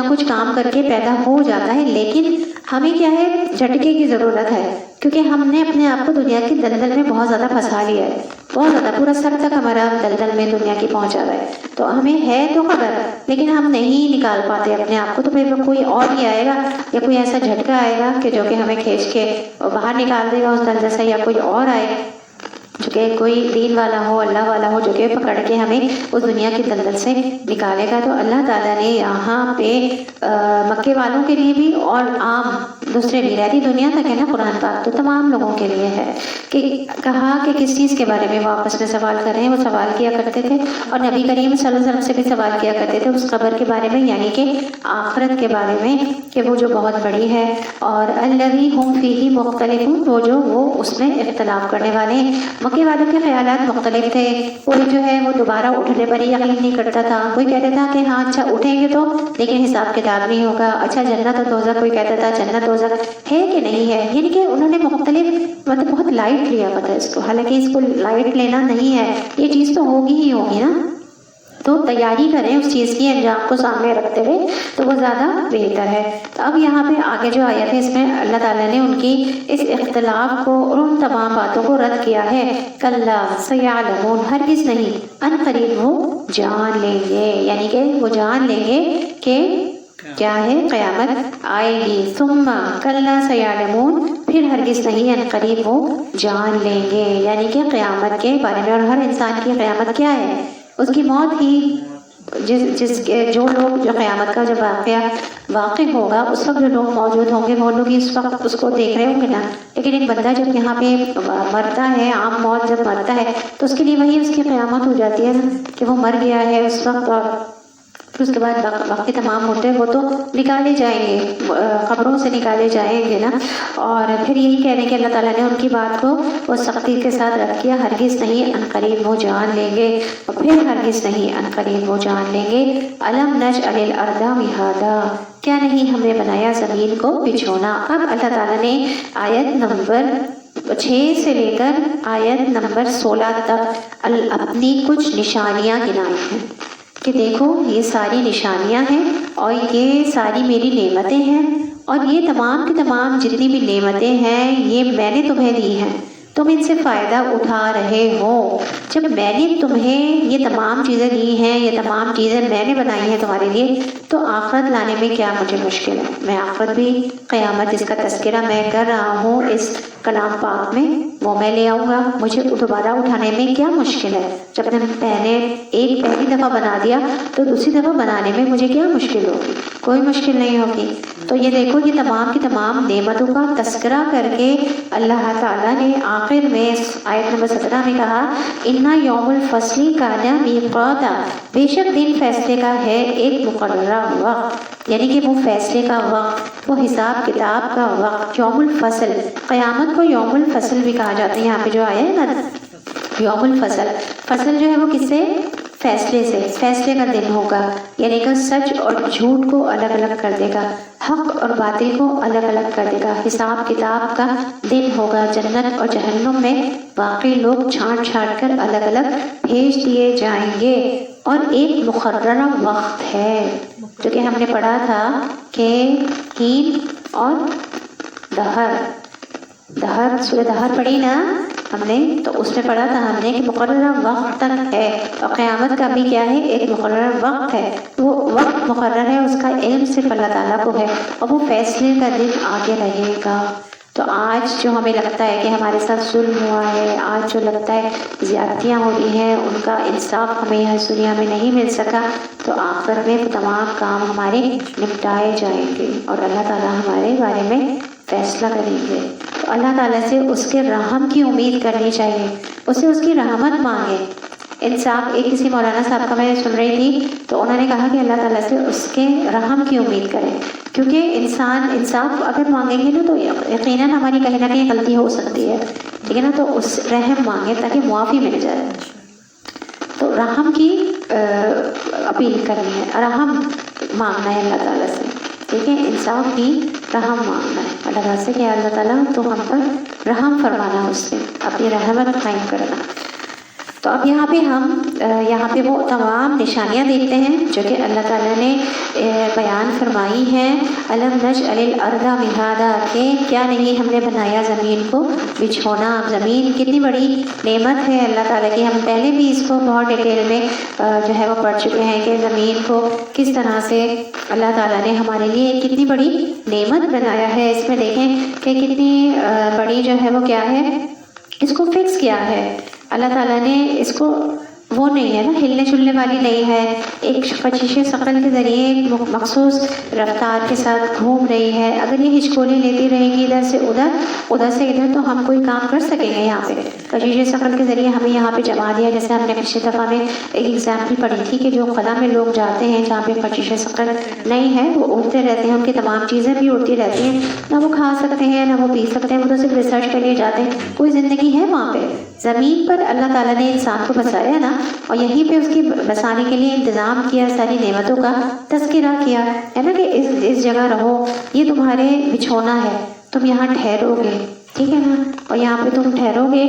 کچھ کام کر کے پیدا ہو جاتا ہے. لیکن ہمیں کیا ہے، جھٹکے کی ضرورت ہے، کیونکہ ہم نے اپنے آپ کو دنیا کی دلدل میں بہت زیادہ پھنسا لیا ہے. بہت زیادہ، پورا سر تک ہمارا دلدل میں دنیا کی پہنچا رہا ہے. تو ہمیں ہے تو خبر، لیکن ہم نہیں نکال پاتے اپنے آپ کو. تو پھر کوئی اور ہی آئے گا یا کوئی ایسا جھٹکا آئے گا کہ جو کہ ہمیں کھینچ کے باہر نکال دے گا اس دلدل سے، یا کوئی اور آئے جو کہ کوئی دین والا ہو، اللہ والا ہو، جو کہ پکڑ کے ہمیں اس دنیا کی دلدل سے نکالے گا. تو اللہ تعالیٰ نے یہاں پہ مکے والوں کے لیے بھی اور عام دوسرے بھی رہتی دنیا تک ہے نا قرآن پاک، تو تمام لوگوں کے لیے ہے کہ کہا کہ کس چیز کے بارے میں وہ آپس میں سوال کر رہے ہیں. وہ سوال کیا کرتے تھے اور نبی کریم صلی اللہ علیہ وسلم سے بھی سوال کیا کرتے تھے اس قبر کے بارے میں، یعنی کہ آخرت کے بارے میں، کہ وہ جو بہت بڑی ہے. اور الذی ہم فیہ مختلفون، وہ اس میں اختلاف کرنے والے ہیں. مکے والوں کے خیالات مختلف تھے. کوئی جو ہے وہ دوبارہ اٹھنے پر ہی یقین نہیں کرتا تھا. کوئی کہتا تھا کہ ہاں اچھا اٹھیں گے تو لیکن حساب کتاب نہیں ہوگا. اچھا جنت اور دوزخ، کوئی کہتا تھا جنت دوزخ ہے کہ نہیں ہے. یعنی کہ انہوں نے مختلف مطلب بہت لائٹ لیا پتہ ہے اس کو، حالانکہ اس کو لائٹ لینا نہیں ہے. یہ چیز تو ہوگی ہی ہوگی نا، تو تیاری کریں اس چیز کی انجام کو سامنے رکھتے ہوئے، تو وہ زیادہ بہتر ہے. تو اب یہاں پہ آگے جو آیت ہے اس میں اللہ تعالیٰ نے ان کی اس اختلاف کو اور ان تمام باتوں کو رد کیا ہے. کلا سیعلمون، ہرگز نہیں، ان قریب وہ جان لیں گے، یعنی کہ وہ جان لیں گے کہ کیا ہے قیامت آئے گی. ثم کلا سیعلمون، پھر ہرگز نہیں، ان قریب وہ جان لیں گے، یعنی کہ قیامت کے بارے میں. اور ہر انسان کی قیامت کیا ہے؟ اس کی موت ہی. جو لوگ جو قیامت کا جب واقع ہوگا اس وقت جو لوگ موجود ہوں گے وہ لوگ اس وقت اس کو دیکھ رہے ہوں گے نا. لیکن ایک بندہ جب یہاں پہ مرتا ہے، عام موت جب مرتا ہے تو اس کے لیے وہی اس کی قیامت ہو جاتی ہے نا، کہ وہ مر گیا ہے اس وقت. اور اس کے بعد باقی تمام مردے وہ تو نکالے جائیں گے، قبروں سے نکالے جائیں گے نا. اور پھر یہی کہہ رہے ہیں کہ اللہ تعالیٰ نے ان کی بات کو وہ سختی کے ساتھ رکھ کیا. ہرگز نہیں، ان قریب وہ جان لیں گے. اور پھر ہرگز نہیں، ان قریب وہ جان لیں گے. الم نجعل الارض مہادا، کیا نہیں ہم نے بنایا زمین کو بچھونا. اب اللہ تعالیٰ نے آیت نمبر 6 سے لے کر آیت نمبر 16 تک اپنی کچھ نشانیاں گنائی ہیں کہ دیکھو یہ ساری نشانیاں ہیں اور یہ ساری میری نعمتیں ہیں، اور یہ تمام کی تمام جتنی بھی نعمتیں ہیں یہ میں نے تمہیں دی ہیں. تم ان سے فائدہ اٹھا رہے ہو. جب میں نے تمہیں یہ تمام چیزیں دی ہیں، یہ تمام چیزیں میں نے بنائی ہیں تمہارے لیے، تو آخرت لانے میں کیا مجھے مشکل ہے؟ میں آخرت بھی، قیامت جس کا تذکرہ میں کر رہا ہوں اس کلام پاک میں، وہ میں لے آؤں گا. مجھے دوبارہ اٹھانے میں کیا مشکل ہے؟ جب میں نے پہلی دفعہ بنا دیا تو دوسری دفعہ بنانے میں مجھے کیا مشکل ہوگی؟ کوئی مشکل نہیں ہوگی. تو یہ دیکھو یہ تمام کی تمام نعمتوں کا تذکرہ کر کے اللہ تعالیٰ نے آخر میں آیت نمبر 17 میں کہا اِنَّ یوم الفصل کان میقاتا، بے شک دن فیصلے کا ہے ایک مقررہ وقت، یعنی کہ وہ فیصلے کا وقت، وہ حساب کتاب کا وقت. یوم الفصل، قیامت کو یوم الفصل بھی کہا جاتا ہے. یہاں پہ جو آیا ہے نا یوم الفصل، فصل جو ہے وہ کس سے؟ فیصلے سے. فیصلے کا دن ہوگا، یعنی کہ سچ اور جھوٹ کو الگ الگ کر دے گا، حق اور باطل کو الگ الگ کر دے گا. حساب کتاب کا دن ہوگا. جنت اور جہنم میں باقی لوگ چھانٹ چھانٹ کر الگ الگ بھیج دیے جائیں گے. اور ایک مقررہ وقت ہے جو کہ ہم نے پڑھا تھا کہ ہین اور دہر سورہ دہر پڑھی نا ہم نے، تو اس میں پڑھا تھا ہم نے کہ مقررہ وقت تک ہے. اور قیامت کا بھی کیا ہے؟ ایک مقررہ وقت ہے. وہ وقت مقرر ہے، اس کا علم صرف اللہ تعالیٰ کو ہے، اور وہ فیصلے کا دن آگے رہے گا. تو آج جو ہمیں لگتا ہے کہ ہمارے ساتھ ظلم ہوا ہے، آج جو لگتا ہے زیادتیاں ہو رہی ہیں، ان کا انصاف ہمیں یہاں اس دنیا میں نہیں مل سکا، تو آخر میں تمام کام ہمارے نپٹائے جائیں گے اور اللہ تعالیٰ ہمارے بارے میں فیصلہ کریں گے۔ تو اللہ تعالیٰ سے اس کے رحم کی امید کرنی چاہیے، اسے اس کی رحمت مانگے۔ انصاف، ایک کسی مولانا صاحب کا میں سن رہی تھی تو انہوں نے کہا کہ اللہ تعالیٰ سے اس کے رحم کی امید کریں، کیونکہ انسان انصاف اگر مانگیں گے نا تو یقیناً ہماری کہیں نہ کہیں غلطی ہو سکتی ہے، ٹھیک ہے نا، تو اس رحم مانگے تاکہ معافی مل جائے۔ تو رحم کی اپیل کرنی ہے، رحم مانگنا ہے اللہ تعالیٰ سے، ٹھیک ہے، انصاف کی رحم مانگنا ہے اللہ تعالیٰ سے کہ اللہ تعالیٰ تو ہم پر رحم فرمانا، اس سے اپنی رحمت قائم کرنا۔ تو اب یہاں پہ وہ تمام نشانیاں دیکھتے ہیں جو کہ اللہ تعالیٰ نے بیان فرمائی ہیں۔ الم نجعل الارض مہادا، کہ کیا نہیں ہم نے بنایا زمین کو بچھونا۔ زمین کتنی بڑی نعمت ہے اللہ تعالیٰ کی، ہم پہلے بھی اس کو بہت ڈیٹیل میں جو ہے وہ پڑھ چکے ہیں کہ زمین کو کس طرح سے اللہ تعالیٰ نے ہمارے لیے کتنی بڑی نعمت بنایا ہے۔ اس میں دیکھیں کہ کتنی بڑی جو ہے وہ کیا ہے، اس کو فکس کیا ہے اللہ تعالیٰ نے، اس کو وہ نہیں ہے نا، ہلنے چلنے والی نہیں ہے، ایک کشش ثقل کے ذریعے ایک مخصوص رفتار کے ساتھ گھوم رہی ہے۔ اگر یہ ہچکولے لیتی رہے گی ادھر سے ادھر، ادھر سے ادھر، تو ہم کوئی کام کر سکیں گے یہاں پہ؟ کشش ثقل کے ذریعے ہمیں یہاں پہ جما دیا، جیسے ہم نے پچھلی دفعہ میں ایک ایگزامپل پڑھی تھی کہ جو خلا میں لوگ جاتے ہیں جہاں پہ کشش ثقل نہیں ہے، وہ اڑتے رہتے ہیں، ان کی تمام چیزیں بھی اڑتی رہتی ہیں، نہ وہ کھا سکتے ہیں نہ وہ پی سکتے ہیں، وہ تو صرف ریسرچ کے لیے جاتے ہیں، کوئی زندگی ہے وہاں پہ؟ زمین پر اللہ تعالیٰ نے انسان کو بسایا نا، اور یہیں پہ اس کی بسانے کے لیے انتظام کیا، ساری نعمتوں کا تذکرہ کیا ہے نا، کہ اس جگہ رہو، یہ تمہارے بچھونا ہے، تم یہاں ٹھہرو گے، ٹھیک ہے نا، اور یہاں پہ تم ٹھہرو گے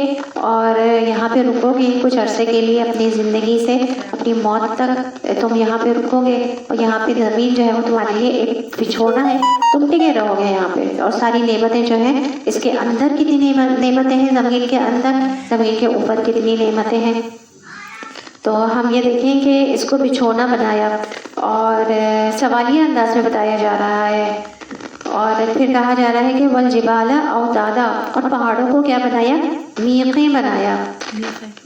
اور یہاں پہ رکو گے کچھ عرصے کے لیے، اپنی زندگی سے اپنی موت تک تم یہاں پہ رکو گے، اور یہاں پہ زمین جو ہے وہ تمہارے لیے ایک بچھونا ہے، تم ٹکے رہو گے یہاں پہ، اور ساری نعمتیں جو ہیں اس کے اندر کتنی نعمتیں ہیں، زمین کے اندر، زمین کے اوپر کتنی نعمتیں ہیں۔ تو ہم یہ دیکھیں کہ اس کو بچھونا بنایا، اور سوالیہ انداز میں بتایا جا رہا ہے، اور پھر کہا جا رہا ہے کہ والجبال اوتادا، اور پہاڑوں کو کیا بنایا؟ میخیں بنایا۔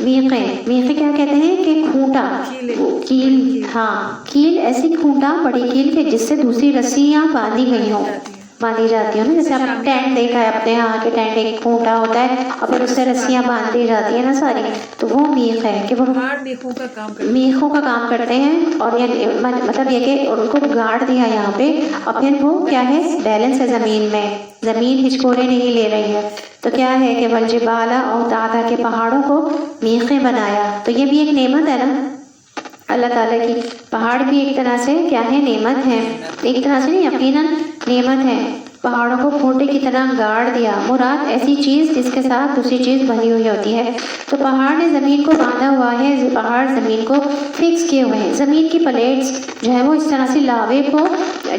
میخیں کیا کہتے ہیں کہ کھونٹا، کیل، ہاں کیل، ایسی کھونٹا بڑی کیل کہ جس سے دوسری رسیاں باندھی گئی ہوں، باندھی جاتی ہوں نا، جیسے آپ ٹینٹ دیکھا ہے اپنے یہاں کے ٹینٹ ایک کھونٹا ہوتا ہے اور پھر اس سے رسیاں باندھی جاتی ہیں نا ساری، تو وہ میخ ہے کہ وہ میخوں کا کام کرتے ہیں، اور مطلب یہ کہ ان کو گاڑ دیا یہاں پہ، اور پھر وہ کیا ہے، بیلنس ہے زمین میں، زمین ہچکولے نہیں لے رہی ہے، تو کیا ہے کہ والجبال اوتادا، کے پہاڑوں کو میخیں بنایا۔ تو یہ بھی ایک نعمت ہے نا اللہ تعالیٰ کی، پہاڑ بھی ایک طرح سے کیا ہے، نعمت ہے، ایک طرح سے نہیں، یقیناً نعمت ہے۔ پہاڑوں کو کھوٹے کی طرح گاڑ دیا، مراد ایسی چیز جس کے ساتھ دوسری چیز بنی ہوئی ہوتی ہے، تو پہاڑ نے زمین کو باندھا ہوا ہے، پہاڑ زمین کو فکس کیے ہوئے ہیں، زمین کی پلیٹس جو ہے وہ اس طرح سے لاوے کو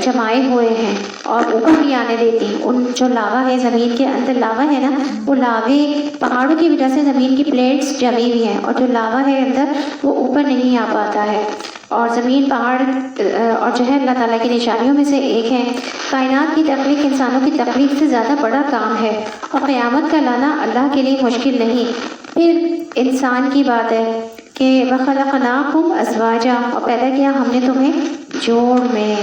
جمائے ہوئے ہیں اور اوپر نہیں آنے دیتی، ان جو لاوا ہے زمین کے اندر، لاوا ہے نا، وہ لاوے پہاڑوں کی وجہ سے زمین کی پلیٹس جمی ہوئی ہیں، اور جو لاوا ہے اندر وہ اوپر نہیں آ پاتا ہے، اور زمین، پہاڑ اور جو ہے اللہ تعالیٰ کی نشانیوں میں سے ایک ہے۔ کائنات کی تخلیق انسانوں کی تخلیق سے زیادہ بڑا کام ہے، اور قیامت کا لانا اللہ کے لیے مشکل نہیں۔ پھر انسان کی بات ہے کہ وَخَلَقْنَاكُمْ أَزْوَاجًا، اور پیدا کیا ہم نے تمہیں جوڑ میں،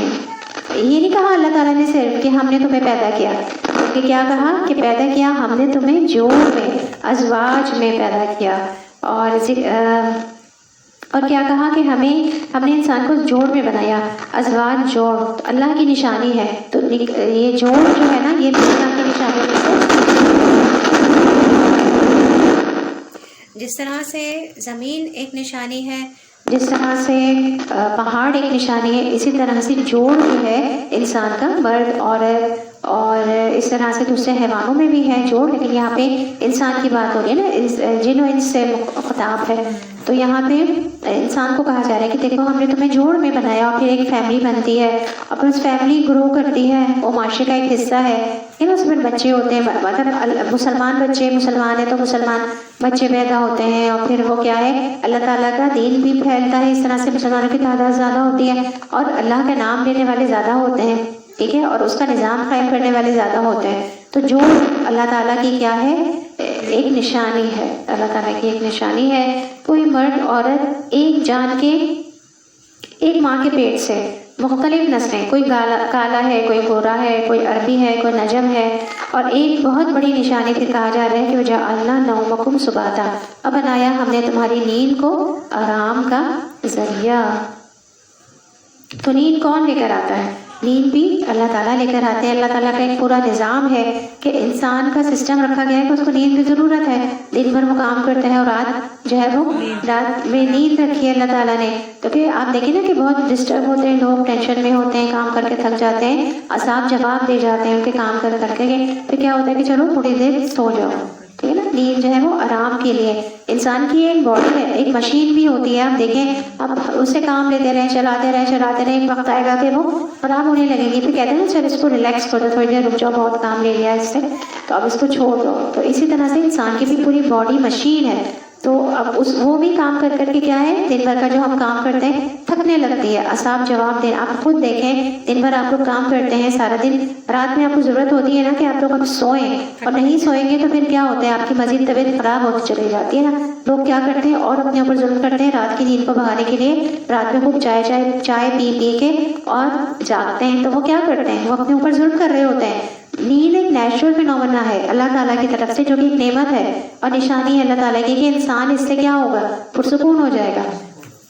یہ نہیں کہا اللہ تعالیٰ نے صرف کہ ہم نے تمہیں پیدا کیا، بلکہ کیا کہا کہ پیدا کیا ہم نے تمہیں جوڑ میں، ازواج میں پیدا کیا، اور کیا کہا کہ ہم نے انسان کو جوڑ میں بنایا، ازواج جوڑ اللہ کی نشانی ہے، تو یہ جوڑ جو ہے نا یہ بھی اللہ کی نشانی ہے۔ جس طرح سے زمین ایک نشانی ہے، جس طرح سے پہاڑ ایک نشانی ہے، اسی طرح سے جوڑ جو ہے انسان کا، مرد عورت، اور اس طرح سے دوسرے حیوانوں میں بھی ہے جوڑ، لیکن یہاں پہ انسان کی بات ہو رہی ہے نا، جن و انس سے خطاب ہے، تو یہاں پہ انسان کو کہا جا رہا ہے کہ دیکھو ہم نے تمہیں جوڑ میں بنایا، اور پھر ایک فیملی بنتی ہے، اور پھر اس فیملی گرو کرتی ہے، وہ معاشرے کا ایک حصہ ہے، اس میں بچے ہوتے ہیں، مطلب مسلمان بچے، مسلمان ہیں تو مسلمان بچے پیدا ہوتے ہیں، اور پھر وہ کیا ہے، اللہ تعالیٰ کا دین بھی پھیلتا ہے، اس طرح سے مسلمانوں کی تعداد زیادہ ہوتی ہے، اور اللہ کا نام لینے والے زیادہ ہوتے ہیں، ٹھیک ہے، اور اس کا نظام قائم کرنے والے زیادہ ہوتے ہیں، تو جو اللہ تعالیٰ کی کیا ہے ایک نشانی ہے، اللہ تعالیٰ کی ایک نشانی ہے. کوئی مرد عورت ایک جان کے ایک ماں کے پیٹ سے مختلف نسلیں، کوئی کالا ہے، کوئی گورا ہے، کوئی عربی ہے، کوئی نجم ہے، اور ایک بہت بڑی نشانی پھر کہا جا رہا ہے کہ وجعلنا نومکم سباتا، اب بنایا ہم نے تمہاری نیند کو آرام کا ذریعہ. تو نیند کون لے کر آتا ہے؟ نیند بھی اللہ تعالیٰ لے کر آتے ہیں. اللہ تعالیٰ کا ایک پورا نظام ہے کہ انسان کا سسٹم رکھا گیا ہے کہ اس کو نیند کی ضرورت ہے. دن بھر وہ کام کرتا ہے اور رات جو ہے وہ رات میں نیند رکھی ہے اللہ تعالیٰ نے. تو کہ آپ دیکھیں نا کہ بہت ڈسٹرب ہوتے ہیں لوگ، ٹینشن میں ہوتے ہیں، کام کر کے تھک جاتے ہیں، اعصاب جواب دے جاتے ہیں ان کے کام کر کر کے. پھر کیا ہوتا ہے کہ چلو تھوڑی دیر سو جاؤ، ٹھیک ہے نا. نیند جو ہے وہ آرام کے لیے. انسان کی ایک باڈی ہے، ایک مشین بھی ہوتی ہے. آپ دیکھیں اب اسے کام لیتے رہیں، چلاتے رہیں، ایک وقت آئے گا کہ وہ خراب ہونے لگے گی. پھر کہتے ہیں نا چل اس کو ریلیکس کرو، تھوڑی دیر رک جاؤ، بہت کام لے لیا اس سے تو اب اس کو چھوڑ دو. تو اسی طرح سے انسان کی بھی پوری باڈی مشین ہے. تو اب وہ بھی کام کر کر کے کیا ہے، دن بھر کا جو ہم کام کرتے ہیں تھکنے لگتی ہے، اعصاب جواب دیں. آپ خود دیکھیں دن بھر آپ لوگ کام کرتے ہیں سارا دن، رات میں آپ کو ضرورت ہوتی ہے نا کہ آپ لوگ اب سوئیں، اور نہیں سوئیں گے تو پھر کیا ہوتا ہے، آپ کی مزید طبیعت خراب ہوتی چلی جاتی ہے نا. لوگ کیا کرتے ہیں اور اپنے اوپر ظلم کرتے ہیں، رات کی نیند کو بھگانے کے لیے رات میں خوب چائے پی کے اور جاگتے ہیں. تو وہ کیا کرتے ہیں، وہ اپنے اوپر ظلم کر رہے ہوتے ہیں. نیند ایک نیچرل فینومینا ہے اللہ تعالیٰ کی طرف سے، جو کہ ایک نعمت ہے اور نشانی ہے اللہ تعالیٰ کی کہ انسان اس سے کیا ہوگا، پرسکون ہو جائے گا.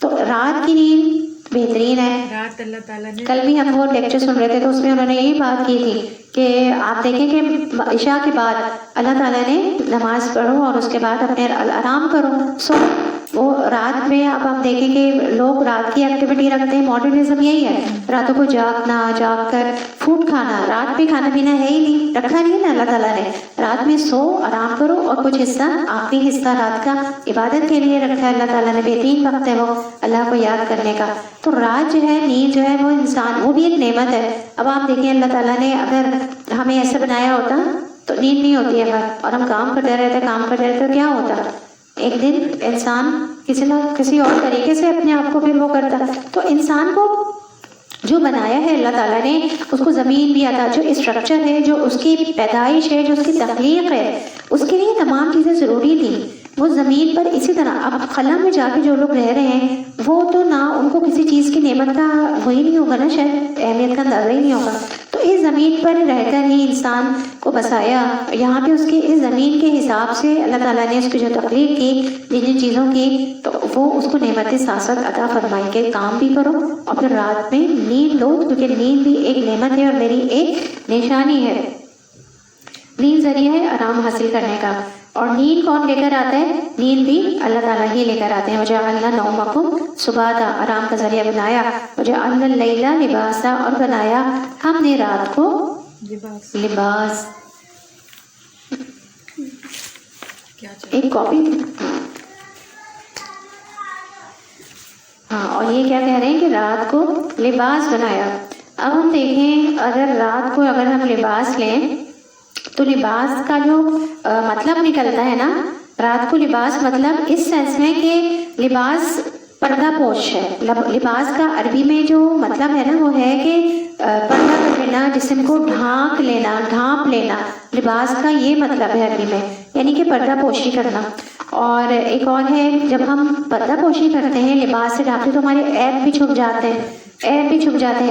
تو رات کی نیند بہترین ہے. رات اللہ تعالیٰ نے کل بھی ہم وہ لیکچر سن رہے تھے تو اس میں انہوں نے یہی بات کی تھی کہ آپ دیکھیں کہ عشاء کے بعد اللہ تعالیٰ نے نماز پڑھو اور اس کے بعد اپنے آرام کرو، سو. وہ رات میں اب آپ دیکھیں کہ لوگ رات کی ایکٹیویٹی رکھتے ہیں. ماڈرنزم یہی ہے، راتوں کو جاگ کر فوڈ کھانا. رات میں کھانا پینا ہے ہی نہیں، رکھا نہیں ہے نا اللہ تعالیٰ نے. رات میں سو، آرام کرو، اور کچھ حصہ آخری حصہ رات کا عبادت کے لیے رکھا ہے اللہ تعالیٰ نے. بہترین وقت ہے وہ اللہ کو یاد کرنے کا. تو رات جو ہے، نیند جو ہے وہ انسان، وہ بھی ایک نعمت ہے. اب آپ دیکھیں اللہ تعالیٰ نے اگر ہمیں ایسے بنایا ہوتا تو نیند نہیں ہوتی ہے اور ہم کام کرتے رہتے تو کیا ہوتا، ایک دن انسان کسی نہ کسی اور طریقے سے اپنے آپ کو پھر وہ کرتا. تو انسان کو جو بنایا ہے اللہ تعالیٰ نے، اس کو زمین بھی آتا، جو اسٹرکچر ہے، جو اس کی پیدائش ہے، جو اس کی تخلیق ہے، اس کے لیے تمام چیزیں ضروری تھیں. وہ زمین پر اسی طرح اب خلا میں جا کے جو لوگ رہ رہے ہیں وہ تو نہ ان کو کسی چیز کی نعمت کا وہی نہیں ہوگا نا، شاید اہمیت کا اندازہ ہی نہیں ہوگا. تو اس زمین پر رہ کر ہی انسان کو بسایا. یہاں پہ اس کی اس زمین کے حساب سے اللہ تعالیٰ نے اس کی جو تخلیق کی، جن چیزوں کی، تو وہ اس کو نعمت سیاست عطا فرمائی کہ کام بھی کرو اور پھر رات میں نیند لو، کیونکہ نیند بھی ایک نعمت ہے اور میری ایک نشانی ہے. نیند ذریعہ ہے آرام حاصل کرنے کا. اور نیند کون لے کر آتا ہے؟ نیند بھی اللہ تعالیٰ ہی لے کر آتے ہیں. وجعلنا نومکم سباتا، آرام کا ذریعہ بنایا. وجعلنا اللیل لباسا، اور بنایا ہم نے رات کو لباس. ایک کاپی ہاں، اور یہ کیا کہہ رہے ہیں کہ رات کو لباس بنایا. اب ہم دیکھیں اگر رات کو اگر ہم لباس لیں تو لباس کا جو مطلب نکلتا ہے نا، رات کو لباس مطلب اس سینس میں کہ لباس پردہ پوش ہے. لباس کا عربی میں جو مطلب ہے نا وہ ہے کہ پردہ کر لینا، جسم کو ڈھانپ لینا. لباس کا یہ مطلب ہے عربی میں، یعنی کہ پردہ پوشی کرنا. اور ایک اور ہے جب ہم پردہ پوشی کرتے ہیں، لباس سے ڈھانپتے تو ہمارے عیب بھی چھپ جاتے ہیں.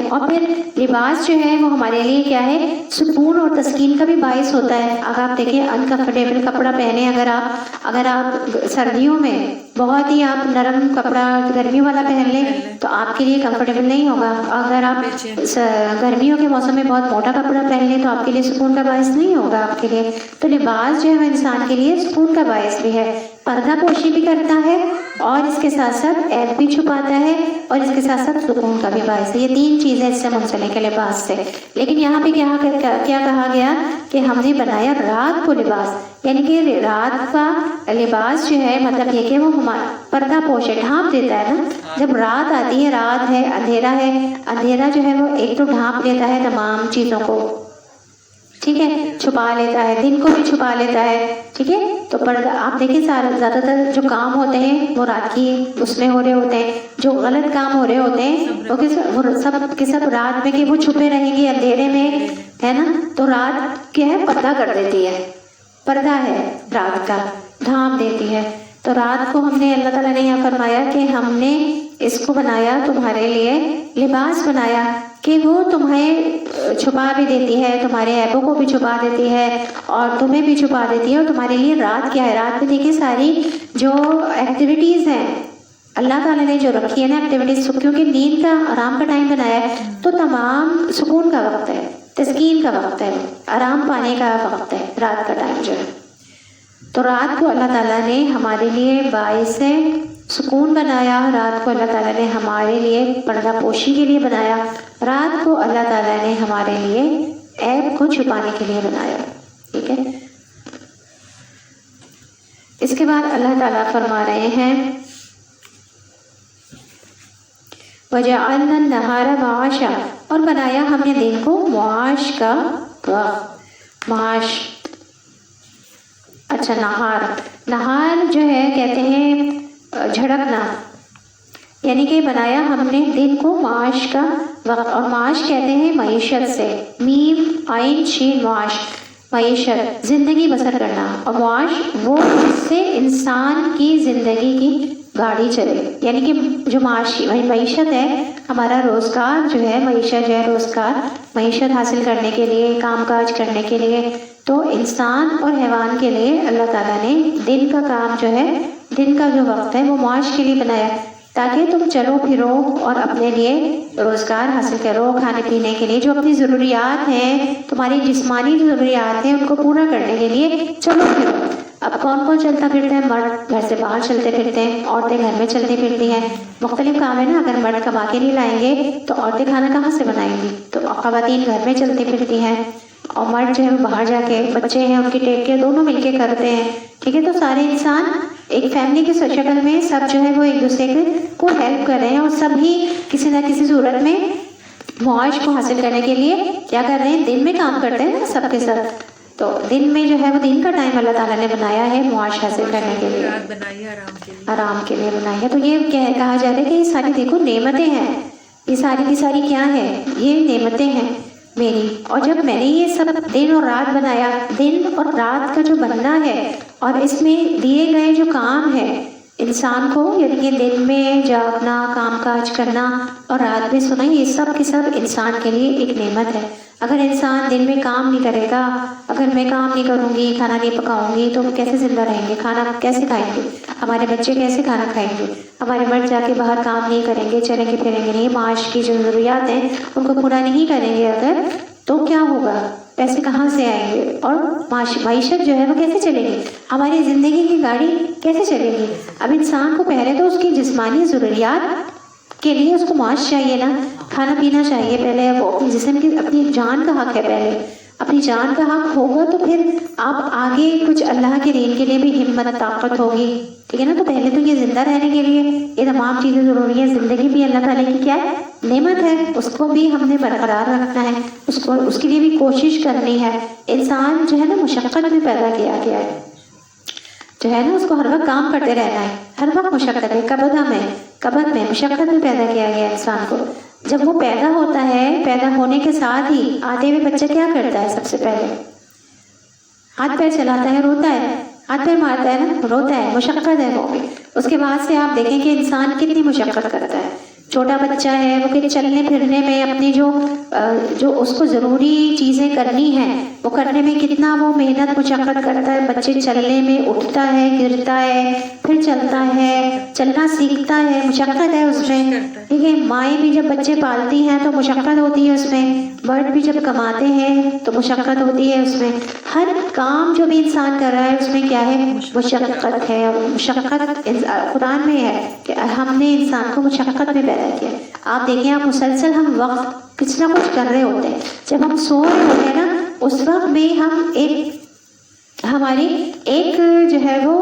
اور پھر لباس جو ہے وہ ہمارے لیے کیا ہے، سکون اور تسکین کا بھی باعث ہوتا ہے. اگر آپ دیکھیں انکمفرٹیبل کپڑا پہنے، اگر آپ سردیوں میں بہت ہی آپ نرم کپڑا گرمیوں والا پہن لیں تو آپ کے لیے کمفرٹیبل نہیں ہوگا. اگر آپ گرمیوں کے موسم میں بہت موٹا کپڑا پہن لیں تو آپ کے لیے سکون کا باعث نہیں ہوگا آپ کے لیے. تو لباس جو ہے وہ انسان کے لیے سکون کا باعث بھی ہے، پردہ پوشی بھی کرتا ہے، اور اس کے ساتھ ساتھ عیب بھی چھپاتا ہے، اور اس کے ساتھ ساتھ سکون کا بھی باعث ہے. یہ تین چیزیں اس سے منسلک ہے لباس سے. لیکن یہاں پہ کیا کہا گیا کہ ہم نے بنایا رات کو لباس، یعنی کہ رات کا لباس جو ہے مطلب یہ کہ وہ پردہ پوش ہے، ڈھانپ دیتا ہے نا. جب رات آتی ہے، رات ہے، اندھیرا جو ہے وہ ایک تو ڈھانپ لیتا ہے تمام چیزوں کو، ٹھیک ہے، چھپا لیتا ہے، دن کو بھی چھپا لیتا ہے، ٹھیک ہے. تو پردہ آپ دیکھیں زیادہ تر جو کام ہوتے ہیں وہ رات کی اس میں ہو رہے ہوتے ہیں، جو غلط کام ہو رہے ہوتے ہیں وہ سب رات میں کہ وہ چھپے رہیں گے اندھیرے میں، ہے نا. تو رات کیا ہے پردہ کر دیتی ہے، پردہ ہے رات کا، ڈھانپ دیتی ہے. تو رات کو ہم نے اللہ تعالیٰ نے یہاں فرمایا کہ ہم نے اس کو بنایا تمہارے لیے لباس بنایا کہ وہ تمہیں چھپا بھی دیتی ہے، تمہارے عیبوں کو بھی چھپا دیتی ہے اور تمہیں بھی چھپا دیتی ہے. اور تمہارے لیے رات کیا ہے، رات میں دیکھیں ساری جو ایکٹیویٹیز ہیں اللہ تعالیٰ نے جو رکھی ہے نا ایکٹیویٹیز، کیونکہ نیند کا آرام کا ٹائم بنایا ہے تو تمام سکون کا وقت ہے، تسکین کا وقت ہے، آرام پانے کا وقت ہے رات کا ٹائم جو ہے. تو رات کو اللہ تعالیٰ نے ہمارے لیے باعث سکون بنایا، رات کو اللہ تعالیٰ نے ہمارے لیے پردہ پوشی کے لیے بنایا، رات کو اللہ تعالیٰ نے ہمارے لیے عیب کو چھپانے کے لیے بنایا. ٹھیک ہے. اس کے بعد اللہ تعالیٰ فرما رہے ہیں وَجَعَلْنَا النَّهَارَ مَعَاشًا، اور بنایا ہم نے دن کو معاش کا وقت. معاش، اچھا نہار جو ہے کہتے ہیں جھڑکنا، یعنی کہ بنایا ہم نے دن کو معاش کا وقت. اور معاش کہتے ہیں معیشت سے، میم عین شین معاش، معیشت زندگی بسر کرنا. اور معاش وہ جس سے انسان کی زندگی کی گاڑی چلے، یعنی کہ جو معیشت ہے ہمارا روزگار جو ہے، معیشت جو ہے روزگار، معیشت حاصل کرنے کے لیے، کام کاج کرنے کے لیے. تو انسان اور حیوان کے لیے اللہ تعالیٰ نے دن کا کام جو ہے، دن کا جو وقت ہے وہ معاش کے لیے بنایا تاکہ تم چلو پھرو اور اپنے لیے روزگار حاصل کرو، کھانے پینے کے لیے جو اپنی ضروریات ہیں، تمہاری جسمانی ضروریات ہیں ان کو پورا کرنے کے لیے چلو پھرو. اب کون چلتا پھرتا ہے؟ مرد گھر سے باہر چلتے پھرتے ہیں، عورتیں گھر میں چلتی پھرتی ہیں. مختلف کام ہے نا. اگر مرد کما کے نہیں لائیں گے تو عورتیں کھانا کہاں سے بنائیں گی؟ تو خواتین گھر میں چلتی پھرتی ہیں اور مرد جو ہے وہ باہر جا کے، بچے ہیں ان کی ٹیک کیئر دونوں مل کے کرتے ہیں. ٹھیک ہے. تو سارے انسان ایک فیملی کی شکل میں سب جو ہے وہ ایک دوسرے کو ہیلپ کر رہے ہیں اور سب ہی کسی نہ کسی صورت میں معاش کو حاصل کرنے کے لیے کیا کر رہے ہیں؟ دن میں کام کرتے ہیں نا سب کے ساتھ. تو دن میں جو ہے وہ دن کا ٹائم اللہ تعالیٰ نے بنایا ہے معاش حاصل کرنے کے لیے، آرام کے لیے بنائی ہے. تو یہ کہا جا رہا ہے کہ یہ ساری دیکھو نعمتیں ہیں، یہ ساری کی ساری کیا ہے؟ یہ نعمتیں ہیں میری. اور جب میں نے یہ سب دن اور رات بنایا، دن اور رات کا جو بننا ہے اور اس میں دیے گئے جو کام ہے انسان کو، یعنی کہ دن میں جاگنا، کام کاج کرنا اور رات میں سونا، یہ سب کے سب انسان کے لیے ایک نعمت ہے. اگر انسان دن میں کام نہیں کرے گا، اگر میں کام نہیں کروں گی، کھانا نہیں پکاؤں گی تو کیسے زندہ رہیں گے؟ کھانا کیسے کھائیں گے؟ ہمارے بچے کیسے کھانا کھائیں گے؟ ہمارے مرد جا کے باہر کام نہیں کریں گے، چلیں گے پھریں گے نہیں، معاش کی جو ضروریات ہیں ان کو پورا نہیں کریں گے اگر، تو کیا ہوگا؟ پیسے کہاں سے آئیں گے؟ اور معیشت جو ہے وہ کیسے چلے گی؟ ہماری زندگی کی گاڑی کیسے چلے گی؟ اب انسان کو پہلے تو اس کی جسمانی ضروریات کے لیے اس کو معاش چاہیے نا، کھانا پینا چاہیے پہلے. وہ اپنی جسم کی، اپنی جان کا حق ہے پہلے. اپنی جان کا حق ہوگا تو پھر آپ آگے کچھ اللہ کے دین کے لیے بھی ہمت طاقت ہوگی. ٹھیک ہے نا. تو پہلے تو یہ زندہ رہنے کے لیے یہ تمام چیزیں ضروری ہیں. زندگی بھی اللہ تعالیٰ کی کیا ہے؟ نعمت ہے. اس کو بھی ہم نے برقرار رکھنا ہے، اس کے لیے بھی کوشش کرنی ہے. انسان جو ہے نا مشقت میں پیدا کیا گیا ہے، جو ہے نا اس کو ہر وقت کام کرتے رہنا ہے، ہر وقت مشقت ہے. کبد میں مشقت میں پیدا کیا گیا انسان کو. جب وہ پیدا ہوتا ہے، پیدا ہونے کے ساتھ ہی آتے ہوئے بچہ کیا کرتا ہے؟ سب سے پہلے ہاتھ پیر چلاتا ہے، روتا ہے، ہاتھ پیر مارتا ہے نا، روتا ہے، مشقت ہے وہ. اس کے بعد سے آپ دیکھیں کہ انسان کتنی مشقت کرتا ہے. چھوٹا بچہ ہے وہ کہ چلنے پھرنے میں اپنی جو اس کو ضروری چیزیں کرنی ہیں وہ کرنے میں کتنا وہ محنت مشقت کرتا ہے. بچے چلنے میں اٹھتا ہے، گرتا ہے، پھر چلتا ہے، چلنا سیکھتا ہے، مشقت ہے اس میں. ٹھیک ہے. مائیں بھی جب بچے پالتی ہیں تو مشقت ہوتی ہے اس میں. مرد بھی جب کماتے ہیں تو مشقت ہوتی ہے اس میں. ہر کام جو بھی انسان کر رہا ہے اس میں کیا ہے؟ مشقت ہے. مشقت قرآن میں ہے کہ ہم نے انسان کو مشقت میں پیدا کیا. آپ دیکھیں، آپ مسلسل ہم وقت کچھ نہ کچھ کر رہے ہوتے ہیں. جب ہم سو رہے ہوتے ہیں نا اس وقت میں ہم ہماری ایک جو ہے وہ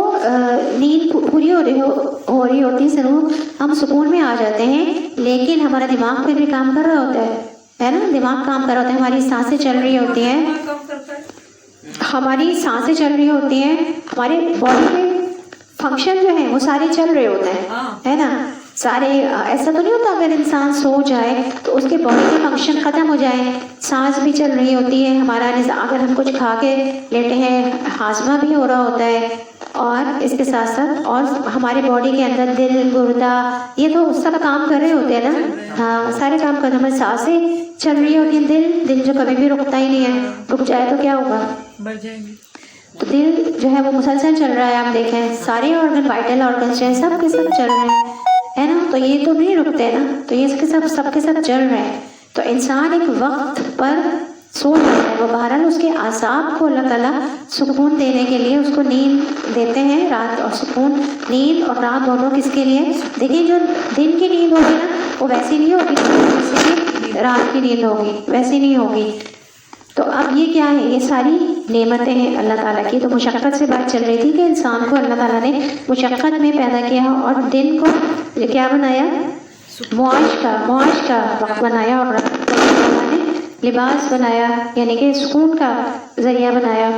نیند پوری ہو رہی ہوتی ہے، ضرور ہم سکون میں آ جاتے ہیں، لیکن ہمارا دماغ پھر بھی کام کر رہا ہوتا ہے نا. دماغ کام کر رہا ہوتا ہے، ہماری سانسیں چل رہی ہوتی ہیں، ہماری سانسیں چل رہی ہوتی ہیں، ہمارے باڈی کے فنکشن جو ہیں وہ سارے چل رہے ہوتے ہیں، ہے نا. سارے ایسا تو نہیں ہوتا اگر انسان سو جائے تو اس کے باڈی کے فنکشن ختم ہو جائے، سانس بھی چل رہی ہوتی ہے، ہمارا اگر ہم کچھ کھا کے لیٹے ہیں ہاضمہ بھی ہو رہا ہوتا ہے، اور اس کے ساتھ ساتھ اور ہماری باڈی کے اندر دل، گردہ، یہ تو سب کام کر رہے ہوتے ہیں نا، ہاں سارے کام کر رہے ہیں، ہماری سانسیں چل رہی ہوتی ہیں، دل جو کبھی بھی رکتا ہی نہیں ہے، رک جائے تو کیا ہوگا، مر جائیں گے. تو دل جو ہے وہ مسلسل چل رہا ہے، آپ دیکھیں سارے آرگن، وائٹل آرگنس جو ہیں سب کے سب چل رہے ہیں، ہے نا، تو یہ تو نہیں رکتے نا، تو یہ سب کے سب چل رہے ہیں. تو انسان ایک وقت پر سو جاتا ہے، وہ بہرحال اس کے اعصاب کو اللہ تعالیٰ سکون دینے کے لیے اس کو نیند دیتے ہیں، رات اور سکون، نیند اور رات دونوں کس کے لیے؟ دیکھیں جو دن کی نیند ہوگی نا وہ ویسی نہیں ہوگی جیسے کہ رات کی نیند ہوگی، ویسی نہیں ہوگی. تو اب یہ کیا ہے؟ یہ ساری نعمتیں ہیں اللہ تعالیٰ کی. تو مشقت سے بات چل رہی تھی کہ انسان کو اللہ تعالیٰ نے مشقت میں پیدا کیا اور دن کو کیا بنایا؟ معاش کا وقت بنایا، اور رات کو اللہ نے لباس بنایا، یعنی کہ سکون کا ذریعہ بنایا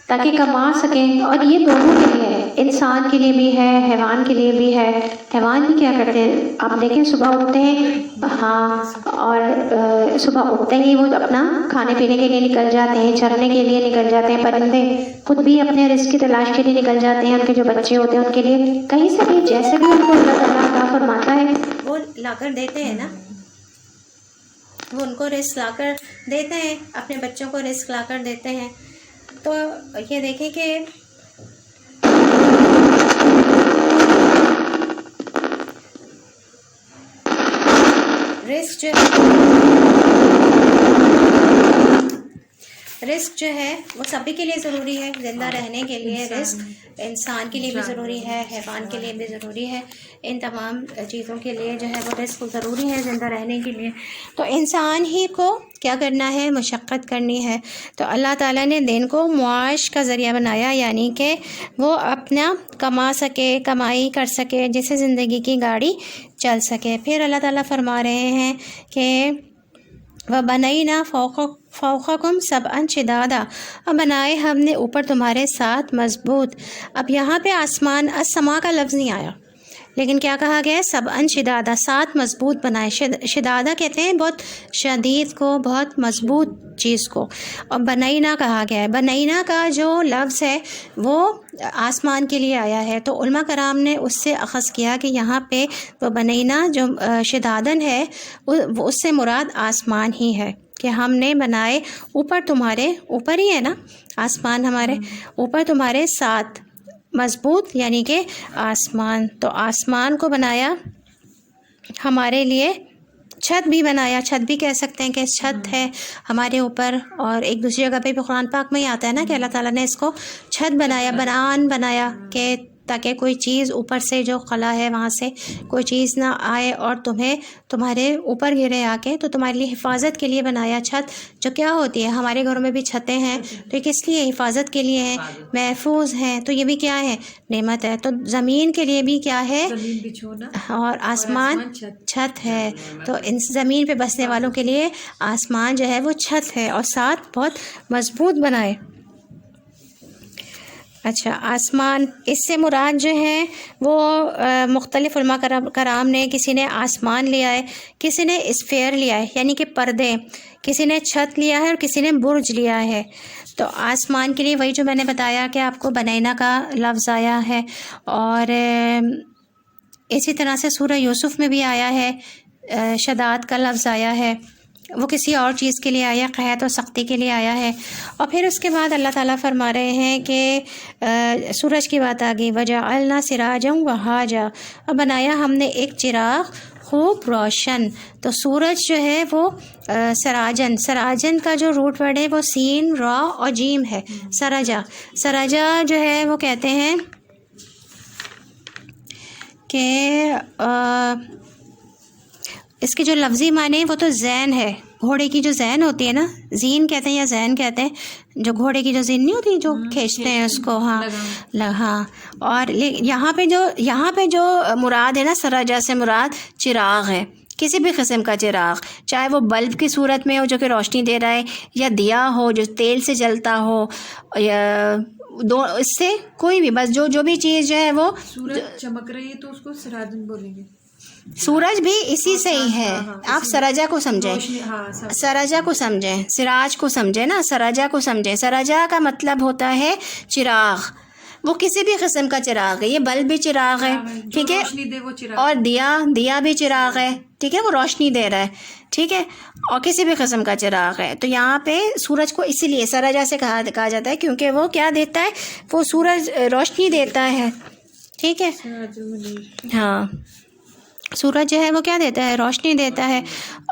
تاکہ کما سکیں. اور یہ دونوں کے لیے ہے، انسان کے لیے بھی ہے، حیوان کے لیے بھی ہے. حیوان بھی کیا کرتے ہیں؟ آپ دیکھیں صبح اٹھتے ہیں، ہاں، اور صبح اٹھتے ہی وہ اپنا کھانے پینے کے لیے نکل جاتے ہیں، چرنے کے لیے نکل جاتے ہیں. پرندے خود بھی اپنے رزق کی تلاش کے لیے نکل جاتے ہیں، ان کے جو بچے ہوتے ہیں ان کے لیے کہیں سے بھی جیسے بھی ان کو اللہ تعالیٰ عطا فرماتا ہے وہ لا کر دیتے ہیں نا، وہ ان کو رزق لا کر دیتے ہیں، اپنے بچوں کو رزق لا کر دیتے ہیں. تو یہ دیکھیں کہ رزق جو ہے وہ سبھی کے لیے ضروری ہے، زندہ رہنے کے لیے رزق انسان کے لیے بھی ضروری ہے، حیوان کے لیے بھی ضروری ہے، ان تمام چیزوں کے لیے جو ہے وہ رزق ضروری ہے زندہ رہنے کے لیے. تو انسان ہی کو کیا کرنا ہے؟ مشقت کرنی ہے. تو اللہ تعالیٰ نے دن کو معاش کا ذریعہ بنایا، یعنی کہ وہ اپنا کما سکے، کمائی کر سکے، جس سے زندگی کی گاڑی چل سکے. پھر اللہ تعالیٰ فرما رہے ہیں کہ وَبَنَيْنَا فَوْقَكُمْ سَبْعًا شِدَادًا، اور بنائے ہم نے اوپر تمہارے ساتھ مضبوط. اب یہاں پہ آسمان، السما کا لفظ نہیں آیا، لیکن کیا کہا گیا ہے؟ سبعًا شدادا، ساتھ مضبوط بنائے. شدادا کہتے ہیں بہت شدید کو، بہت مضبوط چیز کو. اور بنینا کہا گیا ہے. بنینا کا جو لفظ ہے وہ آسمان کے لیے آیا ہے. تو علماء کرام نے اس سے اخذ کیا کہ یہاں پہ وہ بنینا جو شدادن ہے اس سے مراد آسمان ہی ہے، کہ ہم نے بنائے اوپر تمہارے، اوپر ہی ہے نا آسمان، ہمارے اوپر تمہارے ساتھ مضبوط، یعنی کہ آسمان. تو آسمان کو بنایا ہمارے لیے، چھت بھی بنایا، چھت بھی کہہ سکتے ہیں کہ چھت ہے ہمارے اوپر. اور ایک دوسری جگہ پہ بھی قرآن پاک میں ہی آتا ہے نا کہ اللہ تعالیٰ نے اس کو چھت بنایا، بنان بنایا، کہ تاکہ کوئی چیز اوپر سے جو خلا ہے وہاں سے کوئی چیز نہ آئے اور تمہارے اوپر گرے آ کے. تو تمہارے لیے حفاظت کے لیے بنایا چھت، جو کیا ہوتی ہے؟ ہمارے گھروں میں بھی چھتیں ہیں، تو یہ کس لیے؟ حفاظت کے لیے ہیں، محفوظ ہیں. تو یہ بھی کیا ہے؟ نعمت ہے. تو زمین کے لیے بھی کیا ہے؟ اور آسمان چھت ہے. تو ان زمین پہ بسنے والوں کے لیے آسمان جو ہے وہ چھت ہے، اور ساتھ بہت مضبوط بنائے. اچھا، آسمان اس سے مراد جو ہے وہ مختلف علماء کرام نے، کسی نے آسمان لیا ہے، کسی نے اسفیئر لیا ہے یعنی کہ پردے، کسی نے چھت لیا ہے اور کسی نے برج لیا ہے. تو آسمان کے لیے وہی جو میں نے بتایا کہ آپ کو بنینا کا لفظ آیا ہے، اور اسی طرح سے سورہ یوسف میں بھی آیا ہے، شداد کا لفظ آیا ہے، وہ کسی اور چیز کے لیے آیا، قحط و سختی کے لیے آیا ہے. اور پھر اس کے بعد اللہ تعالیٰ فرما رہے ہیں کہ سورج کی بات آ گئی، وَجَعَلْنَا سِرَاجًا وَهَاجًا، اور بنایا ہم نے ایک چراغ خوب روشن. تو سورج جو ہے وہ سراجن کا جو روٹ ورڈ ہے وہ سین، را اور جیم ہے. سراجا جو ہے وہ کہتے ہیں کہ اس کے جو لفظی معنی وہ تو زین ہے، گھوڑے کی جو زین ہوتی ہے نا، زین کہتے ہیں یا زین کہتے ہیں، جو گھوڑے کی جو زین نہیں ہوتی جو کھینچتے ہیں اس کو، ہاں. اور یہاں پہ جو مراد ہے نا، سراجا سے مراد چراغ ہے، کسی بھی قسم کا چراغ، چاہے وہ بلب کی صورت میں ہو جو کہ روشنی دے رہا ہے، یا دیا ہو جو تیل سے جلتا ہو، یا اس سے کوئی بھی بس جو بھی چیز جو ہے وہ سورج چمک رہی ہے تو اس کو سراجن بولیں گے. سورج بھی اسی سے ہی ہے. آپ سراجا کو سمجھیں, سراجا کو سمجھیں, سراج کو سمجھیں نا, سراجا کو سمجھیں. سراجا کا مطلب ہوتا ہے چراغ. وہ کسی بھی قسم کا چراغ ہے, یہ بلب بھی چراغ ہے, ٹھیک ہے, اور دیا بھی چراغ ہے, ٹھیک ہے, وہ روشنی دے رہا ہے, ٹھیک ہے, اور کسی بھی قسم کا چراغ ہے. تو یہاں پہ سورج کو اسی لیے سراجا سے کہا جاتا ہے, کیونکہ وہ کیا دیتا ہے, وہ سورج روشنی دیتا ہے, ٹھیک ہے. ہاں, سورج جو ہے وہ کیا دیتا ہے, روشنی دیتا ہے.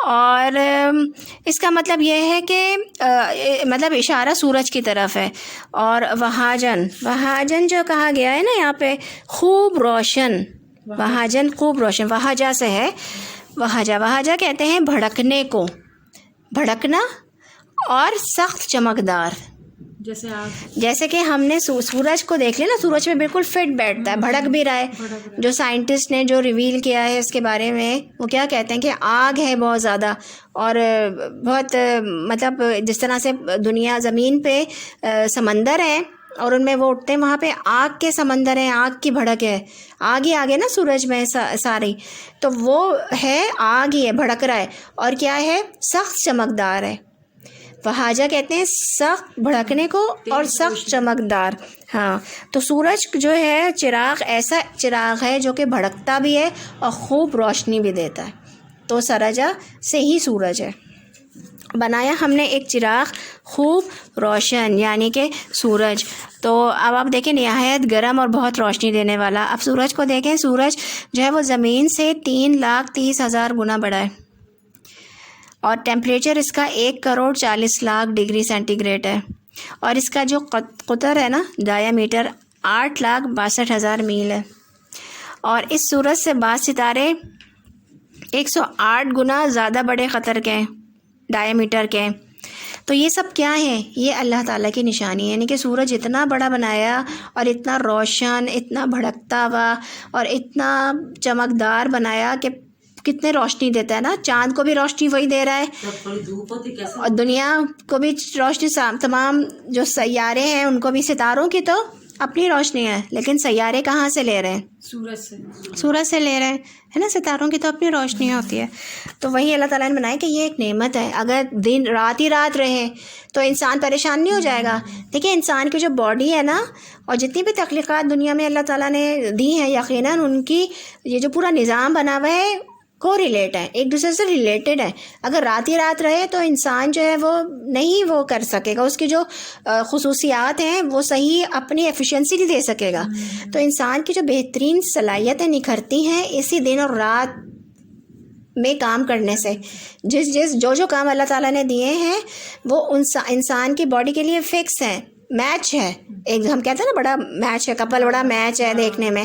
اور اس کا مطلب یہ ہے کہ مطلب اشارہ سورج کی طرف ہے. اور وہاجن جو کہا گیا ہے نا یہاں پہ, خوب روشن, وہاجن خوب روشن, وہاجا سے ہے. وہاجا کہتے ہیں بھڑکنے کو, بھڑکنا, اور سخت چمکدار. جیسے کہ ہم نے سورج کو دیکھ لیا نا, سورج میں بالکل فٹ بیٹھتا ہے, بھڑک بھی رہا ہے. جو سائنٹسٹ نے جو ریویل کیا ہے اس کے بارے میں, وہ کیا کہتے ہیں کہ آگ ہے بہت زیادہ, اور بہت مطلب جس طرح سے دنیا زمین پہ سمندر ہے اور ان میں وہ اٹھتے ہیں, وہاں پہ آگ کے سمندر ہیں, آگ کی بھڑک ہے, آگ ہی آگے نا سورج میں ساری, تو وہ ہے آگ ہی ہے, بھڑک رہا ہے. اور کیا ہے, سخت چمکدار ہے. وہاجا کہتے ہیں سخت بھڑکنے کو اور سخت چمکدار. ہاں, تو سورج جو ہے چراغ, ایسا چراغ ہے جو کہ بھڑکتا بھی ہے اور خوب روشنی بھی دیتا ہے. تو سراجا سے ہی سورج ہے. بنایا ہم نے ایک چراغ خوب روشن, یعنی کہ سورج. تو اب آپ دیکھیں نہایت گرم اور بہت روشنی دینے والا. اب سورج کو دیکھیں, سورج جو ہے وہ زمین سے 3,30,000 گنا بڑا ہے, اور ٹیمپریچر اس کا 1,40,00,000 ڈگری سینٹی گریڈ ہے. اور اس کا جو قطر ہے نا, ڈایا میٹر 8,62,000 میل ہے. اور اس سورج سے بعض ستارے 108 گنا زیادہ بڑے قطر کے ہیں, ڈایا میٹر کے. تو یہ سب کیا ہے, یہ اللہ تعالیٰ کی نشانی ہے. یعنی کہ سورج اتنا بڑا بنایا اور اتنا روشن, اتنا بھڑکتا ہوا اور اتنا چمکدار بنایا کہ کتنے روشنی دیتا ہے نا. چاند کو بھی روشنی وہی دے رہا ہے, اور دنیا کو بھی روشنی, تمام جو سیارے ہیں ان کو بھی, ستاروں کی تو اپنی روشنی ہے, لیکن سیارے کہاں سے لے رہے ہیں, سورج سے لے رہے ہیں, ہے نا. ستاروں کی تو اپنی روشنی ہوتی ہے. تو وہی اللہ تعالیٰ نے بنایا کہ یہ ایک نعمت ہے. اگر دن رات ہی رات رہے تو انسان پریشان نہیں ہو جائے گا. دیکھیں انسان کی جو باڈی ہے نا, اور جتنی بھی تخلیقات دنیا میں اللہ تعالیٰ نے دی ہیں, یقیناً ان کی یہ جو پورا نظام بنا ہوا ہے کو ریلیٹ ہے, ایک دوسرے سے ریلیٹڈ ہے. اگر رات ہی رات رہے تو انسان جو ہے وہ نہیں وہ کر سکے گا, اس کی جو خصوصیات ہیں وہ صحیح اپنی ایفیشنسی نہیں دے سکے گا. تو انسان کی جو بہترین صلاحیتیں نکھرتی ہیں اسی دن اور رات میں کام کرنے سے. جو کام اللہ تعالیٰ نے دیے ہیں وہ انسان کی باڈی کے لیے فکس ہیں, میچ ہے. ایک ہم کہتے ہیں نا بڑا میچ ہے, کپل بڑا میچ ہے دیکھنے میں.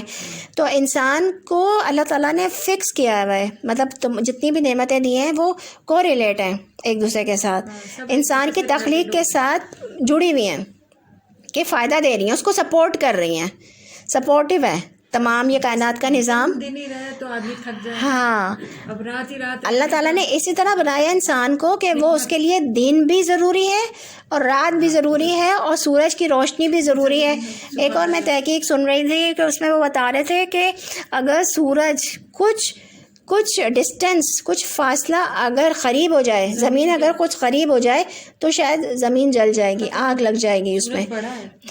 تو انسان کو اللہ تعالیٰ نے فکس کیا ہوا ہے, مطلب جتنی بھی نعمتیں دی ہیں وہ کو ریلیٹ ہیں ایک دوسرے کے ساتھ, انسان کی تخلیق کے ساتھ جڑی ہوئی ہیں, کہ فائدہ دے رہی ہیں, اس کو سپورٹ کر رہی ہیں, سپورٹیو ہے تمام یہ کائنات کا نظام. دن ہی رہے تو آدمی تھک جائے. ہاں, اب رات ہی رات اللہ تعالیٰ نے اسی طرح بنایا انسان کو کہ وہ اس کے لیے دن بھی ضروری ہے اور رات بھی ضروری ہے, اور سورج کی روشنی بھی ضروری ہے. ایک اور میں تحقیق سن رہی تھی کہ اس میں وہ بتا رہے تھے کہ اگر سورج کچھ ڈسٹینس, کچھ فاصلہ اگر قریب ہو جائے, زمین اگر کچھ قریب ہو جائے تو شاید زمین جل جائے گی, آگ لگ جائے گی اس میں.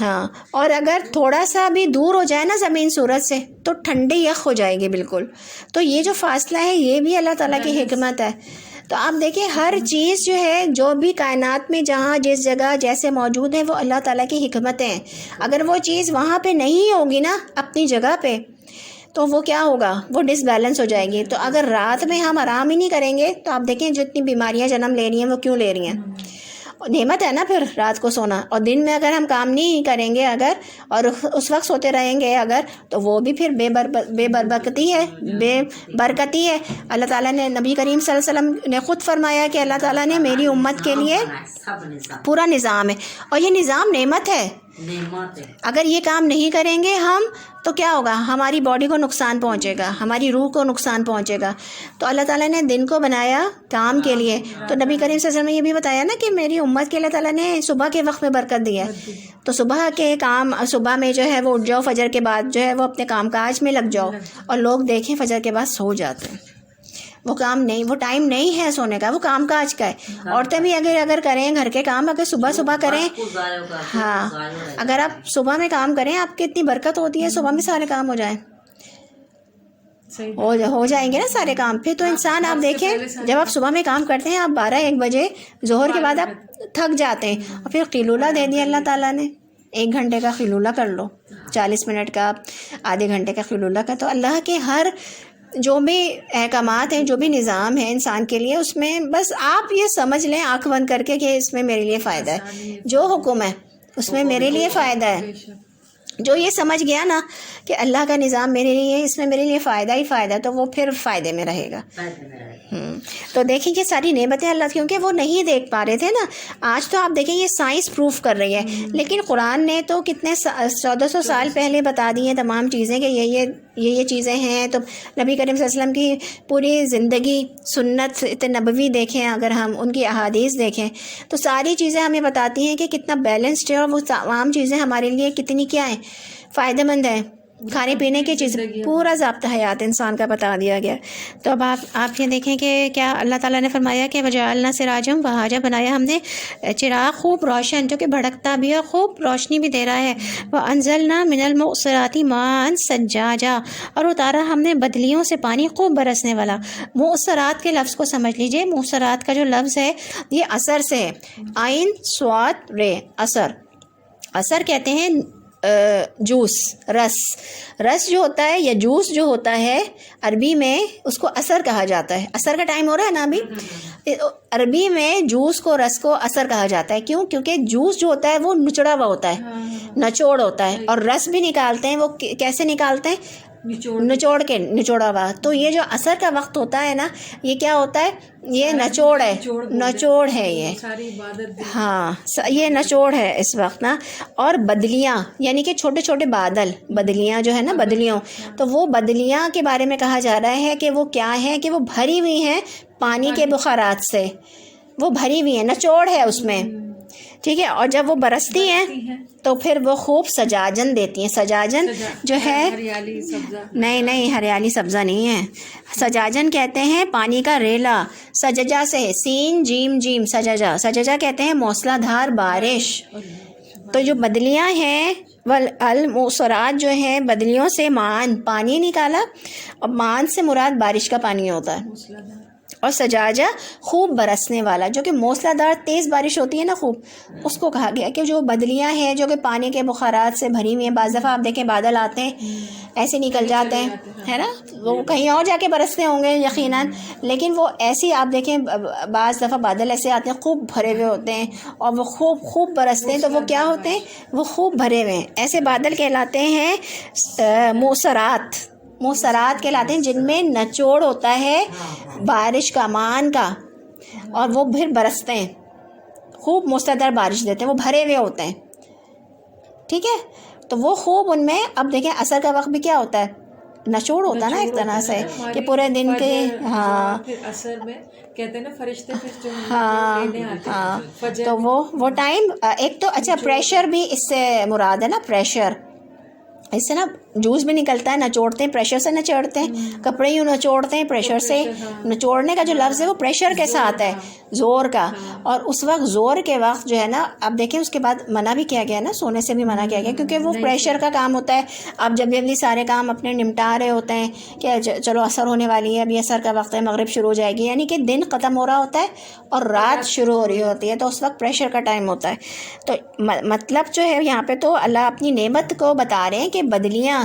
ہاں, اور اگر تھوڑا سا بھی دور ہو جائے نا زمین سورج سے تو ٹھنڈی یخ ہو جائے گی بالکل. تو یہ جو فاصلہ ہے یہ بھی اللہ تعالیٰ کی حکمت ہے. تو آپ دیکھیں ہر چیز جو ہے, جو بھی کائنات میں جہاں جس جگہ جیسے موجود ہے, وہ اللہ تعالیٰ کی حکمتیں ہیں. اگر وہ چیز وہاں پہ نہیں ہوگی نا اپنی جگہ پہ تو وہ کیا ہوگا, وہ ڈس بیلنس ہو جائے گی. تو اگر رات میں ہم آرام ہی نہیں کریں گے تو آپ دیکھیں جتنی بیماریاں جنم لے رہی ہیں وہ کیوں لے رہی ہیں. نعمت ہے نا پھر رات کو سونا, اور دن میں اگر ہم کام نہیں کریں گے اگر, اور اس وقت سوتے رہیں گے اگر, تو وہ بھی پھر بے برکتی ہے. اللہ تعالیٰ نے, نبی کریم صلی اللہ علیہ وسلم نے خود فرمایا کہ اللہ تعالیٰ نے میری امت کے لیے پورا نظام ہے, اور یہ نظام نعمت ہے. نعمت ہے. اگر یہ کام نہیں کریں گے ہم تو کیا ہوگا؟ ہماری باڈی کو نقصان پہنچے گا، ہماری روح کو نقصان پہنچے گا. تو اللہ تعالیٰ نے دن کو بنایا کام کے لیے. تو نبی کریم صلی اللہ علیہ وسلم نے یہ بھی بتایا نا کہ میری امت کے اللہ تعالیٰ نے صبح کے وقت میں برکت دی ہے. تو صبح کے کام، صبح میں جو ہے وہ اٹھ جاؤ، فجر کے بعد جو ہے وہ اپنے کام کاج میں لگ جاؤ. اور لوگ دیکھیں فجر کے بعد سو جاتے ہیں. وہ کام نہیں، وہ ٹائم نہیں ہے سونے کا، وہ کام کاج کا ہے. عورتیں بھی اگر کریں گھر کے کام، اگر صبح کریں، ہاں اگر آپ صبح میں کام کریں آپ کی اتنی برکت ہوتی ہے، صبح میں سارے کام ہو جائیں، ہو جائیں گے نا سارے کام. پھر تو انسان آپ دیکھیں جب آپ صبح میں کام کرتے ہیں، آپ 12-1 بجے ظہر کے بعد آپ تھک جاتے ہیں، اور پھر قیلولہ دے دیا اللہ تعالیٰ نے، 1 گھنٹے کا قیلولہ کر لو، 40 منٹ کا، آدھے گھنٹے کا قیلولہ کا. تو اللہ کے ہر جو بھی احکامات ہیں، جو بھی نظام ہے انسان کے لیے، اس میں بس آپ یہ سمجھ لیں آنکھ بند کر کے کہ اس میں میرے لیے فائدہ ہے، جو حکم ہے اس میں میرے لیے فائدہ ہے. جو یہ سمجھ گیا نا کہ اللہ کا نظام میرے لیے، اس میں میرے لیے فائدہ ہی فائدہ، تو وہ پھر فائدے میں رہے گا. تو دیکھیں کہ ساری نعمتیں اللہ، کیونکہ وہ نہیں دیکھ پا رہے تھے نا. آج تو آپ دیکھیں یہ سائنس پروف کر رہی ہے، لیکن قرآن نے تو کتنے 1400 سال پہلے بتا دی ہیں تمام چیزیں کہ یہ چیزیں ہیں. تو نبی کریم صلی اللہ علیہ وسلم کی پوری زندگی، سنت نبوی دیکھیں، اگر ہم ان کی احادیث دیکھیں تو ساری چیزیں ہمیں بتاتی ہیں کہ کتنا بیلنسڈ ہے، اور وہ تمام چیزیں ہمارے لیے کتنی کیا ہیں، فائدہ مند ہیں. کھانے پینے کی چیز، پورا ضابطہ حیات انسان کا بتا دیا گیا. تو اب آپ یہ دیکھیں کہ کیا اللہ تعالیٰ نے فرمایا کہ وجعلنا سراجا وہاجا، بنایا ہم نے چراغ خوب روشن، جو کہ بھڑکتا بھی ہے، خوب روشنی بھی دے رہا ہے. وانزلنا من المعصرات ماء ثجاجا، اور اتارا ہم نے بدلیوں سے پانی خوب برسنے والا. معصرات کے لفظ کو سمجھ لیجئے. معصرات کا جو لفظ ہے یہ اثر سے ہے، عین صاد رے، اثر کہتے ہیں جوس، رس جو ہوتا ہے یا جوس جو ہوتا ہے عربی میں اس کو اثر کہا جاتا ہے. اثر کا ٹائم ہو رہا ہے نا ابھی. عربی میں جوس کو، رس کو اثر کہا جاتا ہے. کیوں؟ کیونکہ جوس جو ہوتا ہے وہ نچڑا ہوا ہوتا ہے، نچوڑ ہوتا ہے. اور رس بھی نکالتے ہیں، وہ کیسے نکالتے ہیں؟ نچوڑا ہوا. تو یہ جو اثر کا وقت ہوتا ہے نا، یہ کیا ہوتا ہے؟ یہ نچوڑ ہے یہ، ہاں یہ نچوڑ ہے اس وقت نا. اور بدلیاں یعنی کہ چھوٹے چھوٹے بادل، بدلیاں جو ہے نا، بدلیوں، تو وہ بدلیاں کے بارے میں کہا جا رہا ہے کہ وہ کیا ہے، کہ وہ بھری ہوئی ہیں پانی کے بخارات سے، وہ بھری ہوئی ہیں، نچوڑ ہے اس میں. ٹھیک ہے. اور جب وہ برستی ہیں تو پھر وہ خوب سجاجن دیتی ہیں. سجاجن جو ہے، نہیں ہریالی سبزہ نہیں ہے. سجاجن کہتے ہیں پانی کا ریلا. سججا سے ہے، سین جیم جیم، سججا کہتے ہیں موسلا دھار بارش. تو جو بدلیاں ہیں، المعصرات جو ہیں، بدلیوں سے مان، پانی نکالا. اور مان سے مراد بارش کا پانی ہوتا ہے. اور سجاجہ خوب برسنے والا، جو کہ موسلا دھار تیز بارش ہوتی ہے نا خوب، اس کو کہا گیا. کہ جو بدلیاں ہیں جو کہ پانی کے بخارات سے بھری ہوئی ہیں. بعض دفعہ آپ دیکھیں بادل آتے ہیں ایسے نکل جاتے ہیں، ہے نا، وہ کہیں اور جا کے برستے ہوں گے یقیناً، لیکن وہ ایسی آپ دیکھیں بعض دفعہ بادل ایسے آتے ہیں خوب بھرے ہوئے ہوتے ہیں، اور وہ خوب برستے ہیں. تو وہ کیا ہوتے ہیں؟ وہ خوب بھرے ہوئے ہیں. ایسے بادل کہلاتے ہیں معصرات کہلاتے ہیں، جن میں نچوڑ ہوتا ہے بارش کا، مان کا، اور وہ پھر برستے ہیں، خوب موسلادھار بارش دیتے ہیں، وہ بھرے ہوئے ہوتے ہیں. ٹھیک ہے. تو وہ خوب ان میں، اب دیکھیں اثر کا وقت بھی کیا ہوتا ہے؟ نچوڑ ہوتا ہے نا ایک طرح سے، کہ پورے دن کے، ہاں اثر میں کہتے ہیں نا فرشتے، ہاں. تو وہ ٹائم ایک تو اچھا پریشر بھی اس سے مراد ہے نا، پریشر اس سے نا جوس بھی نکلتا ہے، نچوڑتے ہیں، پریشر سے نچوڑتے ہیں. کپڑے یوں نچوڑتے ہیں پریشر سے. نچوڑنے کا جو لفظ ہے وہ پریشر کے ساتھ ہے، زور کا. اور اس وقت زور کے وقت جو ہے نا، اب دیکھیں اس کے بعد منع بھی کیا گیا نا، سونے سے بھی منع کیا گیا، کیونکہ وہ پریشر کا کام ہوتا ہے. اب جب جلدی سارے کام اپنے نمٹا رہے ہوتے ہیں کہ چلو اثر ہونے والی ہے، ابھی اثر کا وقت ہے، مغرب شروع ہو جائے گی، یعنی کہ دن ختم ہو رہا ہوتا ہے اور رات شروع ہو رہی ہوتی ہے، تو اس وقت پریشر کا ٹائم ہوتا ہے. تو مطلب جو ہے یہاں پہ تو اللہ اپنی نعمت کو بتا رہے ہیں کہ بدلیاں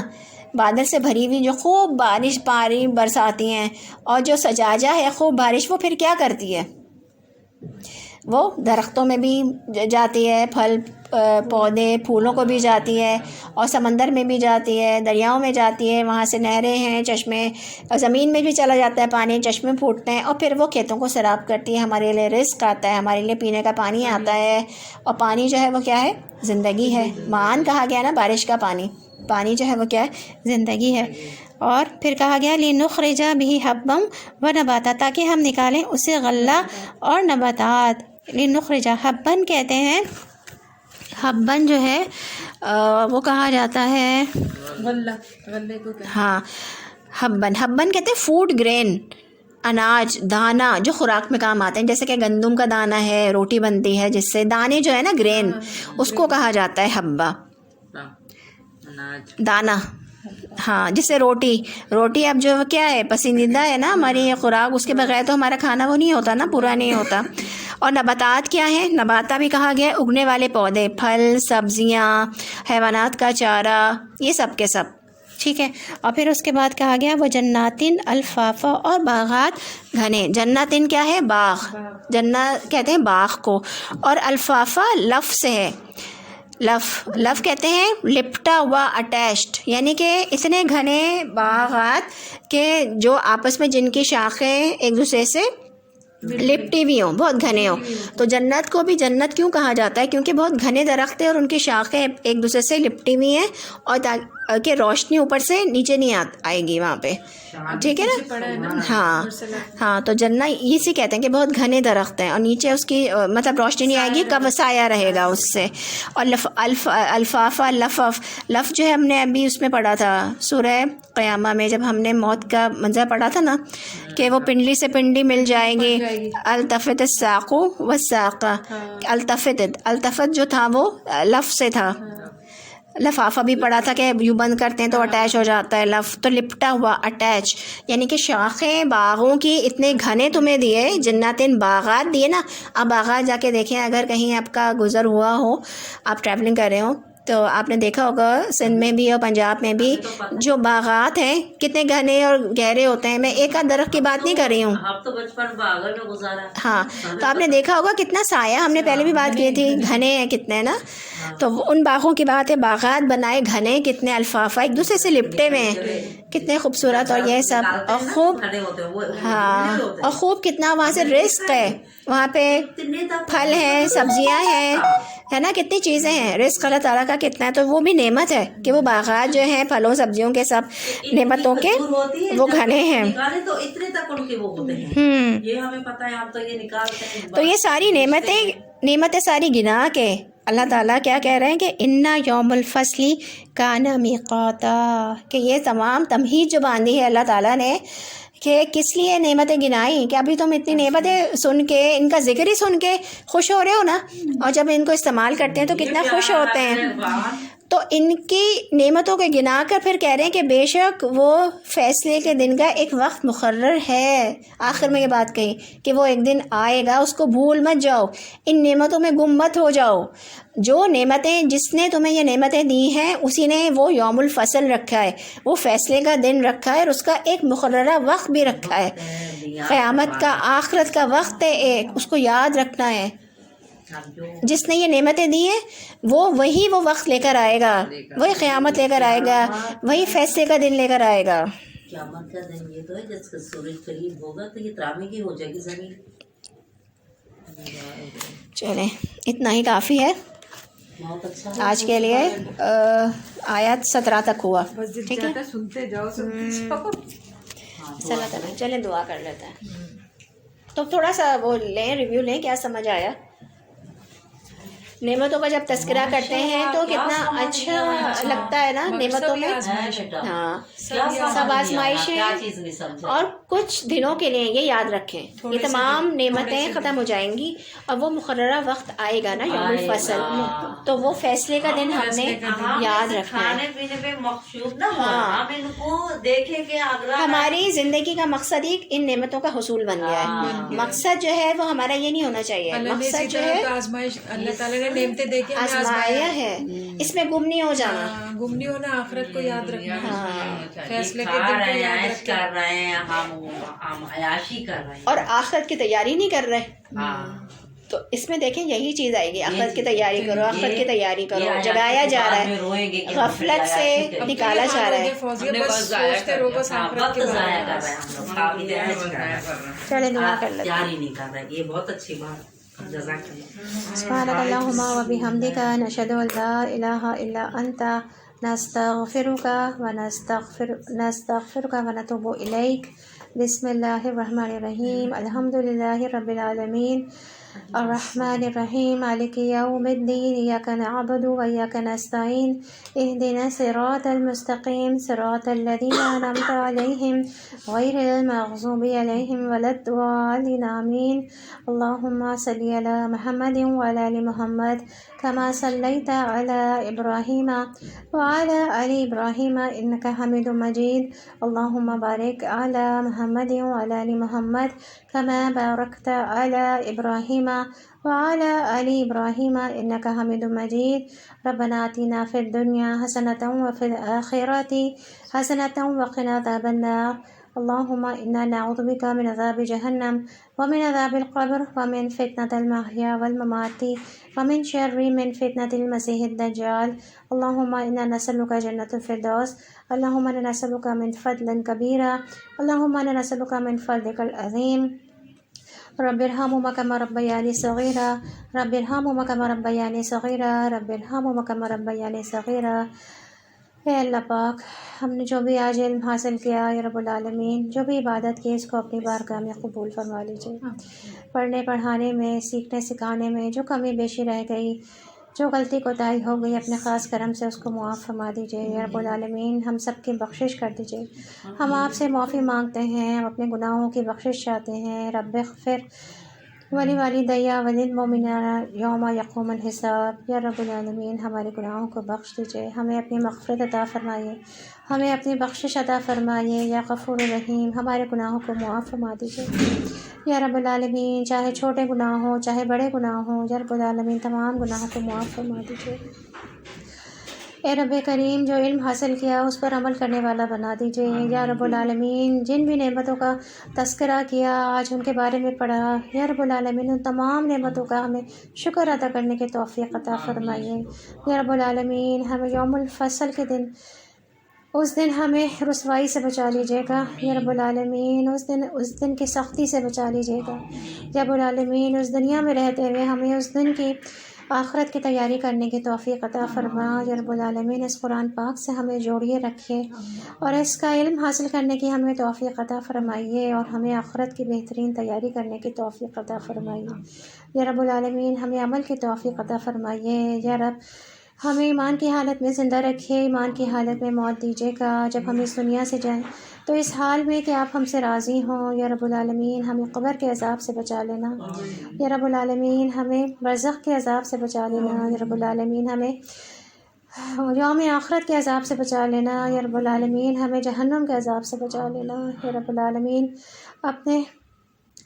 بادل سے بھری ہوئی جو خوب بارش پانی برساتی ہیں، اور جو سجاجہ ہے خوب بارش، وہ پھر کیا کرتی ہے؟ وہ درختوں میں بھی جاتی ہے، پھل پودے پھولوں کو بھی جاتی ہے، اور سمندر میں بھی جاتی ہے، دریاؤں میں جاتی ہے، وہاں سے نہریں ہیں، چشمے، زمین میں بھی چلا جاتا ہے پانی، چشمے پھوٹتے ہیں، اور پھر وہ کھیتوں کو سیراب کرتی ہے، ہمارے لیے رزق آتا ہے، ہمارے لیے پینے کا پانی آتا ہے، اور پانی جو ہے وہ کیا ہے؟ زندگی ہے۔ معان کہا گیا نا بارش کا پانی، پانی جو ہے وہ کیا ہے؟ زندگی ہے۔ اور پھر کہا گیا لِنُخْرِجَ بِهِ حَبًّا وَنَبَاتًا، تاکہ ہم نکالیں اسے غلہ اور نباتات۔ لِنُخْرِجَ، حبًّا کہتے ہیں، حبًّا جو ہے وہ کہا جاتا ہے، غلے کو کیا؟ ہاں حبًّا، حبًّا کہتے ہیں فوڈ گرین، اناج، دانہ جو خوراک میں کام آتے ہیں، جیسے کہ گندم کا دانہ ہے، روٹی بنتی ہے جس سے، دانے جو ہے نا گرین، اس کو کہا جاتا ہے حبّا، دانہ، ہاں، جس سے روٹی اب جو کیا ہے پسندیدہ ہے نا ہماری یہ خوراک، اس کے بغیر تو ہمارا کھانا وہ نہیں ہوتا نا، پورا نہیں ہوتا۔ اور نباتات کیا ہیں؟ نباتات بھی کہا گیا ہے اگنے والے پودے، پھل، سبزیاں، حیوانات کا چارہ، یہ سب کے سب، ٹھیک ہے۔ اور پھر اس کے بعد کہا گیا وہ جناتن الفافا، اور باغات گھنے، جناتن کیا ہے؟ باغ، جنت کہتے ہیں باغ کو، اور الفافا لف سے ہے، لف کہتے ہیں لپٹا ہوا، اٹیچڈ، یعنی کہ اتنے گھنے باغات کہ جو آپس میں جن کی شاخیں ایک دوسرے سے لپٹی ہوئی ہوں، بہت گھنے ہوں۔ تو جنت کو بھی جنت کیوں کہا جاتا ہے؟ کیونکہ بہت گھنے درخت ہیں اور ان کی شاخیں ایک دوسرے سے لپٹی ہوئی ہیں، اور تاکہ روشنی اوپر سے نیچے نہیں آئے گی وہاں پہ، ٹھیک ہے نا؟ ہاں تو جنت اسی کہتے ہیں کہ بہت گھنے درخت ہیں، اور نیچے اس کی مطلب روشنی نہیں آئے گی، کب سایہ رہے گا اس سے۔ اور الفافا، لف جو ہے ہم نے ابھی اس میں پڑھا تھا سورہ قیامہ میں، جب ہم نے موت کا منظر پڑھا تھا نا، کہ وہ پنڈلی سے پنڈلی مل جائے گی، التفت الساق والساق، التفت جو تھا وہ لف سے تھا، لفافہ بھی پڑھا تھا کہ یوں بند کرتے ہیں تو اٹیچ ہو جاتا ہے، لف تو لپٹا ہوا، اٹیچ، یعنی کہ شاخیں باغوں کی اتنے گھنے تمہیں دیے، جناتن باغات دیے نا۔ آپ باغات جا کے دیکھیں، اگر کہیں آپ کا گزر ہوا ہو، آپ ٹریولنگ کر رہے ہوں تو آپ نے دیکھا ہوگا سندھ میں بھی اور پنجاب میں بھی جو باغات ہیں کتنے گھنے اور گہرے ہوتے ہیں۔ میں ایک آدھ درخت کی بات نہیں کر رہی ہوں، اب تو بچپن باغل میں گزارا، ہاں، تو آپ نے دیکھا ہوگا کتنا سایہ، ہم نے پہلے بھی بات کی تھی، گھنے ہیں کتنے نا، تو ان باغوں کی بات ہے، باغات بنائے گھنے، کتنے الفافا ایک دوسرے سے لپٹے ہوئے ہیں، کتنے خوبصورت، اور یہ سب، اور خوب، ہاں، اور خوب کتنا وہاں سے رزق ہے، وہاں پہ پھل ہیں، سبزیاں ہیں، ہے نا، کتنی چیزیں ہیں، رزق اللہ تعالیٰ کا کتنا ہے، تو وہ بھی نعمت ہے کہ وہ باغات جو ہیں پھلوں سبزیوں کے سب نعمتوں کے وہ گھنے ہیں۔ تو اتنے تک ان کے وہ ہوتے ہیں، یہ ہمیں پتہ ہے، آپ تو یہ نکالتے ہیں۔ تو یہ ساری نعمتیں ساری گنا کے اللہ تعالیٰ کیا کہہ رہے ہیں کہ انا یوم الفصل کان میقاتا، کہ یہ تمام تمہید جو باندھی ہے اللہ تعالیٰ نے، کہ کس لیے نعمتیں گنائی، کہ ابھی تم اتنی نعمتیں سن کے، ان کا ذکر ہی سن کے خوش ہو رہے ہو نا، اور جب ان کو استعمال کرتے ہیں تو کتنا خوش ہوتے ہیں۔ تو ان کی نعمتوں کو گنا کر پھر کہہ رہے ہیں کہ بے شک وہ فیصلے کے دن کا ایک وقت مقرر ہے۔ آخر میں یہ بات کہی کہ وہ ایک دن آئے گا، اس کو بھول مت جاؤ، ان نعمتوں میں گم مت ہو جاؤ۔ جو نعمتیں، جس نے تمہیں یہ نعمتیں دی ہیں، اسی نے وہ یوم الفصل رکھا ہے، وہ فیصلے کا دن رکھا ہے، اور اس کا ایک مقررہ وقت بھی رکھا ہے، قیامت کا، آخرت کا وقت ہے ایک، اس کو یاد رکھنا ہے۔ جس نے یہ نعمتیں دی ہیں وہی وہ وقت لے کر آئے گا، وہی قیامت لے کر آئے گا، وہی فیصلے کا دن لے کر آئے گا۔ قیامت کا دن یہ تو ہے جس کا سورج قریب ہوگا تو یہ ترامی کی ہو جائے گی زمین۔ چلیں اتنا ہی کافی ہے بہت اچھا آج کے لیے، آیت 17 تک ہوا، ٹھیک ہے، سنتے جاؤ سنتے جاؤ۔ اللہ تعالیٰ، چلیں دعا کر لیتے ہیں، تو تھوڑا سا وہ لیں، ریویو لیں، کیا سمجھ آیا؟ نعمتوں کا جب تذکرہ کرتے ہیں تو کتنا اچھا لگتا ہے نا نعمتوں میں، ہاں، سب آزمائشیں، اور کچھ دنوں کے لیے یہ یاد رکھیں، یہ تمام نعمتیں ختم ہو جائیں گی، اور وہ مقررہ وقت آئے گا نا یوم الفصل، تو وہ فیصلے کا دن ہم نے یاد رکھنا ہے۔ کھانے پینے پہ مخشوب نہ ہو، ہم ان کو دیکھیں کہ اگلا ہماری زندگی کا مقصد ہی ان نعمتوں کا حصول بن گیا ہے، مقصد جو ہے وہ ہمارا یہ نہیں ہونا چاہیے، مقصد جو ہے آزمائش اللہ تعالیٰ نے نعمتیں دے کے آزمایا ہے، اس میں گم نہیں ہو جانا، گم نہیں ہونا، آخرت کو یاد رکھنا، فیصلے کے کھا دن رہے کو ہیں، یاد عیش رکھنا، کر رہے ہیں، ہم عیاشی کر رہے ہیں، اور آخرت کی تیاری نہیں کر رہے، ہاں تو اس میں دیکھیں یہی چیز آئے گی، آخرت کی تیاری کرو، آخرت کی تیاری یہ کرو، آیات جگایا جا رہا میں روئیں گے ہے، کہ ہم غفلت سے اپنے نکالا جا رہا ہے۔ فوزیہ بس سوچتے رہو بس آخرت وقت کے بارے ضائع میں۔ کر رہے ہیں ہم لوگ، قابل عہد کر رہے ہیں، چلے دعا کر لیتے ہیں۔ تیاری نہیں کر رہے، یہ بہت اچھی بات، جزاک اللہ۔ سبحانک اللہم و بحمدک، نشہد ان لا الہ الا انت، نستغفرک و نتوب الیک۔ بسم اللہ الرحمن الرحیم، الحمد للہ رب العالمین، الرحمن الرحیم، مالک یوم الدین، ایاک نعبد و ایاک نستعین، اہدنا الصراط المستقیم، صراط الذین انعمت علیہم غیر المغضوب علیہم ولا الضالین، آمین۔ اللہم صلی علی محمد وعلی آل محمد کما صلیت علی ابراہیم وعلی آل ابراہیم انک حمید مجید۔ اللہم بارک علی محمد وعلی آل محمد کما بارکت علی ابراہیم وعلی آل ابراہیم انک حمید مجید۔ ربنا آتنا فی الدنیا حسنۃ وفی الآخرۃ حسنۃ وقنا عذاب النار۔ اللہم انا نعوذ بک من عذاب جہنم ومن عذاب القبر ومن فتنة المحیا والممات ومن شر من فتنة المسیح الدجال۔ اللہم انا نسألک جنة الفردوس، اللہم انا نسألک من فضل کبیرا، اللہم انا نسألک من فضلک العظیم۔ رب ارحمهما كما ربياني صغيرا، رب ارحمهما كما ربياني صغيرا، رب ارحمهما كما ربياني صغيرا۔ اے اللہ پاک، ہم نے جو بھی آج علم حاصل کیا یا رب العالمین، جو بھی عبادت کی، اس کو اپنی بارگاہ میں قبول فرما لیجیے۔ پڑھنے پڑھانے میں، سیکھنے سکھانے میں جو کمی بیشی رہ گئی، جو غلطی کوتاہی ہو گئی، اپنے خاص کرم سے اس کو معاف فرما دیجیے یا رب العالمین، ہم سب کی بخشش کر دیجیے۔ ہم آپ سے معافی مانگتے ہیں، ہم اپنے گناہوں کی بخشش چاہتے ہیں۔ رب اغفر ولوالدی وللمؤمنین یوم یقوم الحساب۔ یا رب العالمین، ہمارے گناہوں کو بخش دیجیے، ہمیں اپنی مغفرت عطا فرمائیے، ہمیں اپنی بخشش عطا فرمائیے۔ یا غفور الرحیم، ہمارے گناہوں کو معاف فرما دیجیے یا رب العالمین، چاہے چھوٹے گناہ ہوں چاہے بڑے گناہ ہوں، یا رب العالمین تمام گناہوں کو معاف فرما دیجیے۔ اے رب کریم، جو علم حاصل کیا اس پر عمل کرنے والا بنا دیجیے یا رب العالمین۔ جن بھی نعمتوں کا تذکرہ کیا، آج ان کے بارے میں پڑھا، یا رب العالمین ان تمام نعمتوں کا ہمیں شکر ادا کرنے کی توفیق عطا فرمائیے یا رب العالمین۔ ہمیں یوم الفصل کے دن، اس دن ہمیں رسوائی سے بچا لیجیے گا یا رب العالمین، اس دن کی سختی سے بچا لیجیے گا یا رب العالمین۔ اس دنیا میں رہتے ہوئے ہمیں اس دن کی آخرت کی تیاری کرنے کی توفیق عطا فرما یا رب العالمین۔ اس قرآن پاک سے ہمیں جوڑیے رکھے اور اس کا علم حاصل کرنے کی ہمیں توفیق عطا فرمائیے اور ہمیں آخرت کی بہترین تیاری کرنے کی توفیق عطا فرمائیے یا رب العالمین۔ ہمیں عمل کی توفیق عطا فرمائیے یا رب۔ ہمیں ایمان کی حالت میں زندہ رکھے، ایمان کی حالت میں موت دیجیے گا جب ہم اس دنیا سے جائیں، تو اس حال میں کہ آپ ہم سے راضی ہوں یا رب العالمین۔ ہمیں قبر کے عذاب سے بچا لینا یا رب العالمین، ہمیں برزخ کے عذاب سے بچا لینا یا رب العالمین، ہمیں یوم آخرت کے عذاب سے بچا لینا یا رب العالمین، ہمیں جہنم کے عذاب سے بچا لینا یا رب العالمین۔ اپنے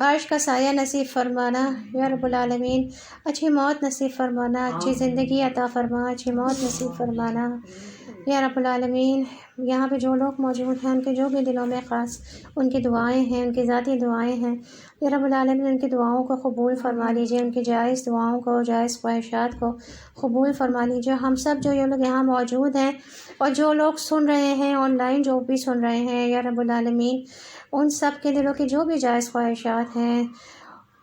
عرش کا سایہ نصیب فرمانا یا رب العالمین، اچھی موت نصیب فرمانا، اچھی زندگی عطا فرما، اچھی موت نصیب فرمانا یا رب العالمین۔ یہاں پہ جو لوگ موجود ہیں، ان کے جو بھی دلوں میں خاص ان کی دعائیں ہیں، ان کی ذاتی دعائیں ہیں، یا رب العالمین ان کی دعاؤں کو قبول فرما لیجیے، ان کی جائز دعاؤں کو، جائز خواہشات کو قبول فرما لیجیے۔ ہم سب جو یہ لوگ یہاں موجود ہیں اور جو لوگ سن رہے ہیں آن لائن، جو بھی سن رہے ہیں یا رب العالمین، ان سب کے دلوں کی جو بھی جائز خواہشات ہیں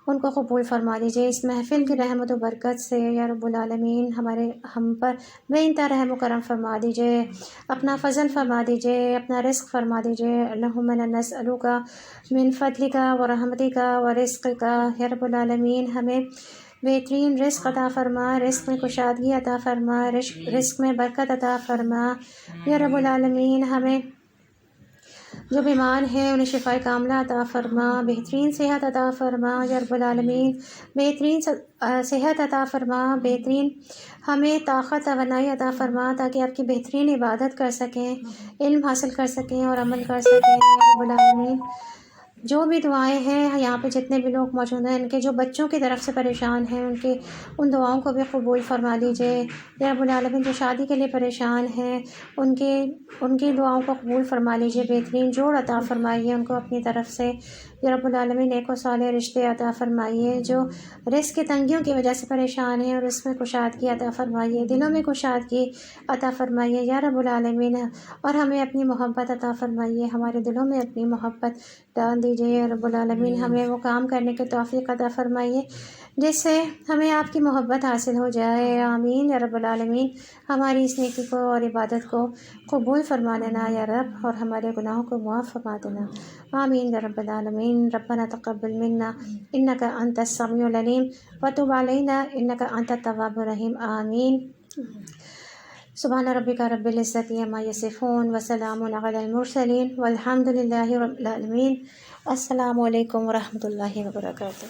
ان کو قبول فرما لیجیے۔ اس محفل کی رحمت و برکت سے یا رب العالمین ہم پر بے انتہا رحم و کرم فرما دیجیے، اپنا فضل فرما دیجیے، اپنا رزق فرما دیجیے۔ اللہم انا نسألک من فضلک و رحمتک و رزقک۔ یا رب العالمین، ہمیں بہترین رزق عطا فرما، رزق میں کشادگی عطا فرما، رزق میں برکت عطا فرما یا رب العالمین۔ ہمیں جو بیمار ہیں انہیں شفاء کاملہ عطا فرما، بہترین صحت عطا فرما یا رب العالمین، بہترین صحت عطا فرما، بہترین ہمیں طاقت توانائی عطا فرما تاکہ آپ کی بہترین عبادت کر سکیں، علم حاصل کر سکیں اور عمل کر سکیں یا رب العالمین۔ جو بھی دعائیں ہیں یہاں پہ جتنے بھی لوگ موجود ہیں، ان کے جو بچوں کی طرف سے پریشان ہیں ان دعاؤں کو بھی قبول فرما لیجیے یا رب العالمین۔ جو شادی کے لیے پریشان ہیں ان کی دعاؤں کو قبول فرما لیجیے، بہترین جوڑ عطا فرمائیے ان کو اپنی طرف سے یا رب العالمین نیک و صالح رشتے عطا فرمائیے، جو رزق کی تنگیوں کی وجہ سے پریشان ہیں اور اس میں کشادگی عطا فرمائیے، دلوں میں کشادگی عطا فرمائیے یا رب العالمین، اور ہمیں اپنی محبت عطا فرمائیے، ہمارے دلوں میں اپنی محبت ڈال دیجیے یا رب العالمین، ہمیں وہ کام کرنے کی توفیق عطا فرمائیے جس سے ہمیں آپ کی محبت حاصل ہو جائے، آمین یا رب العالمین۔ ہماری اس نیکی کو اور عبادت کو قبول فرما لینا یا رب، اور ہمارے گناہوں کو معاف فرما دینا، آمین یا رب العالمین۔ ربنا تقبل منا انک انت السمیع العلیم وتب علینا انک انت التواب الرحیم، آمین۔ سبحان ربک رب العزت عما یصفون وسلام علی المرسلین والحمد للہ رب العالمین۔ السلام علیکم ورحمۃ اللہ وبرکاتہ۔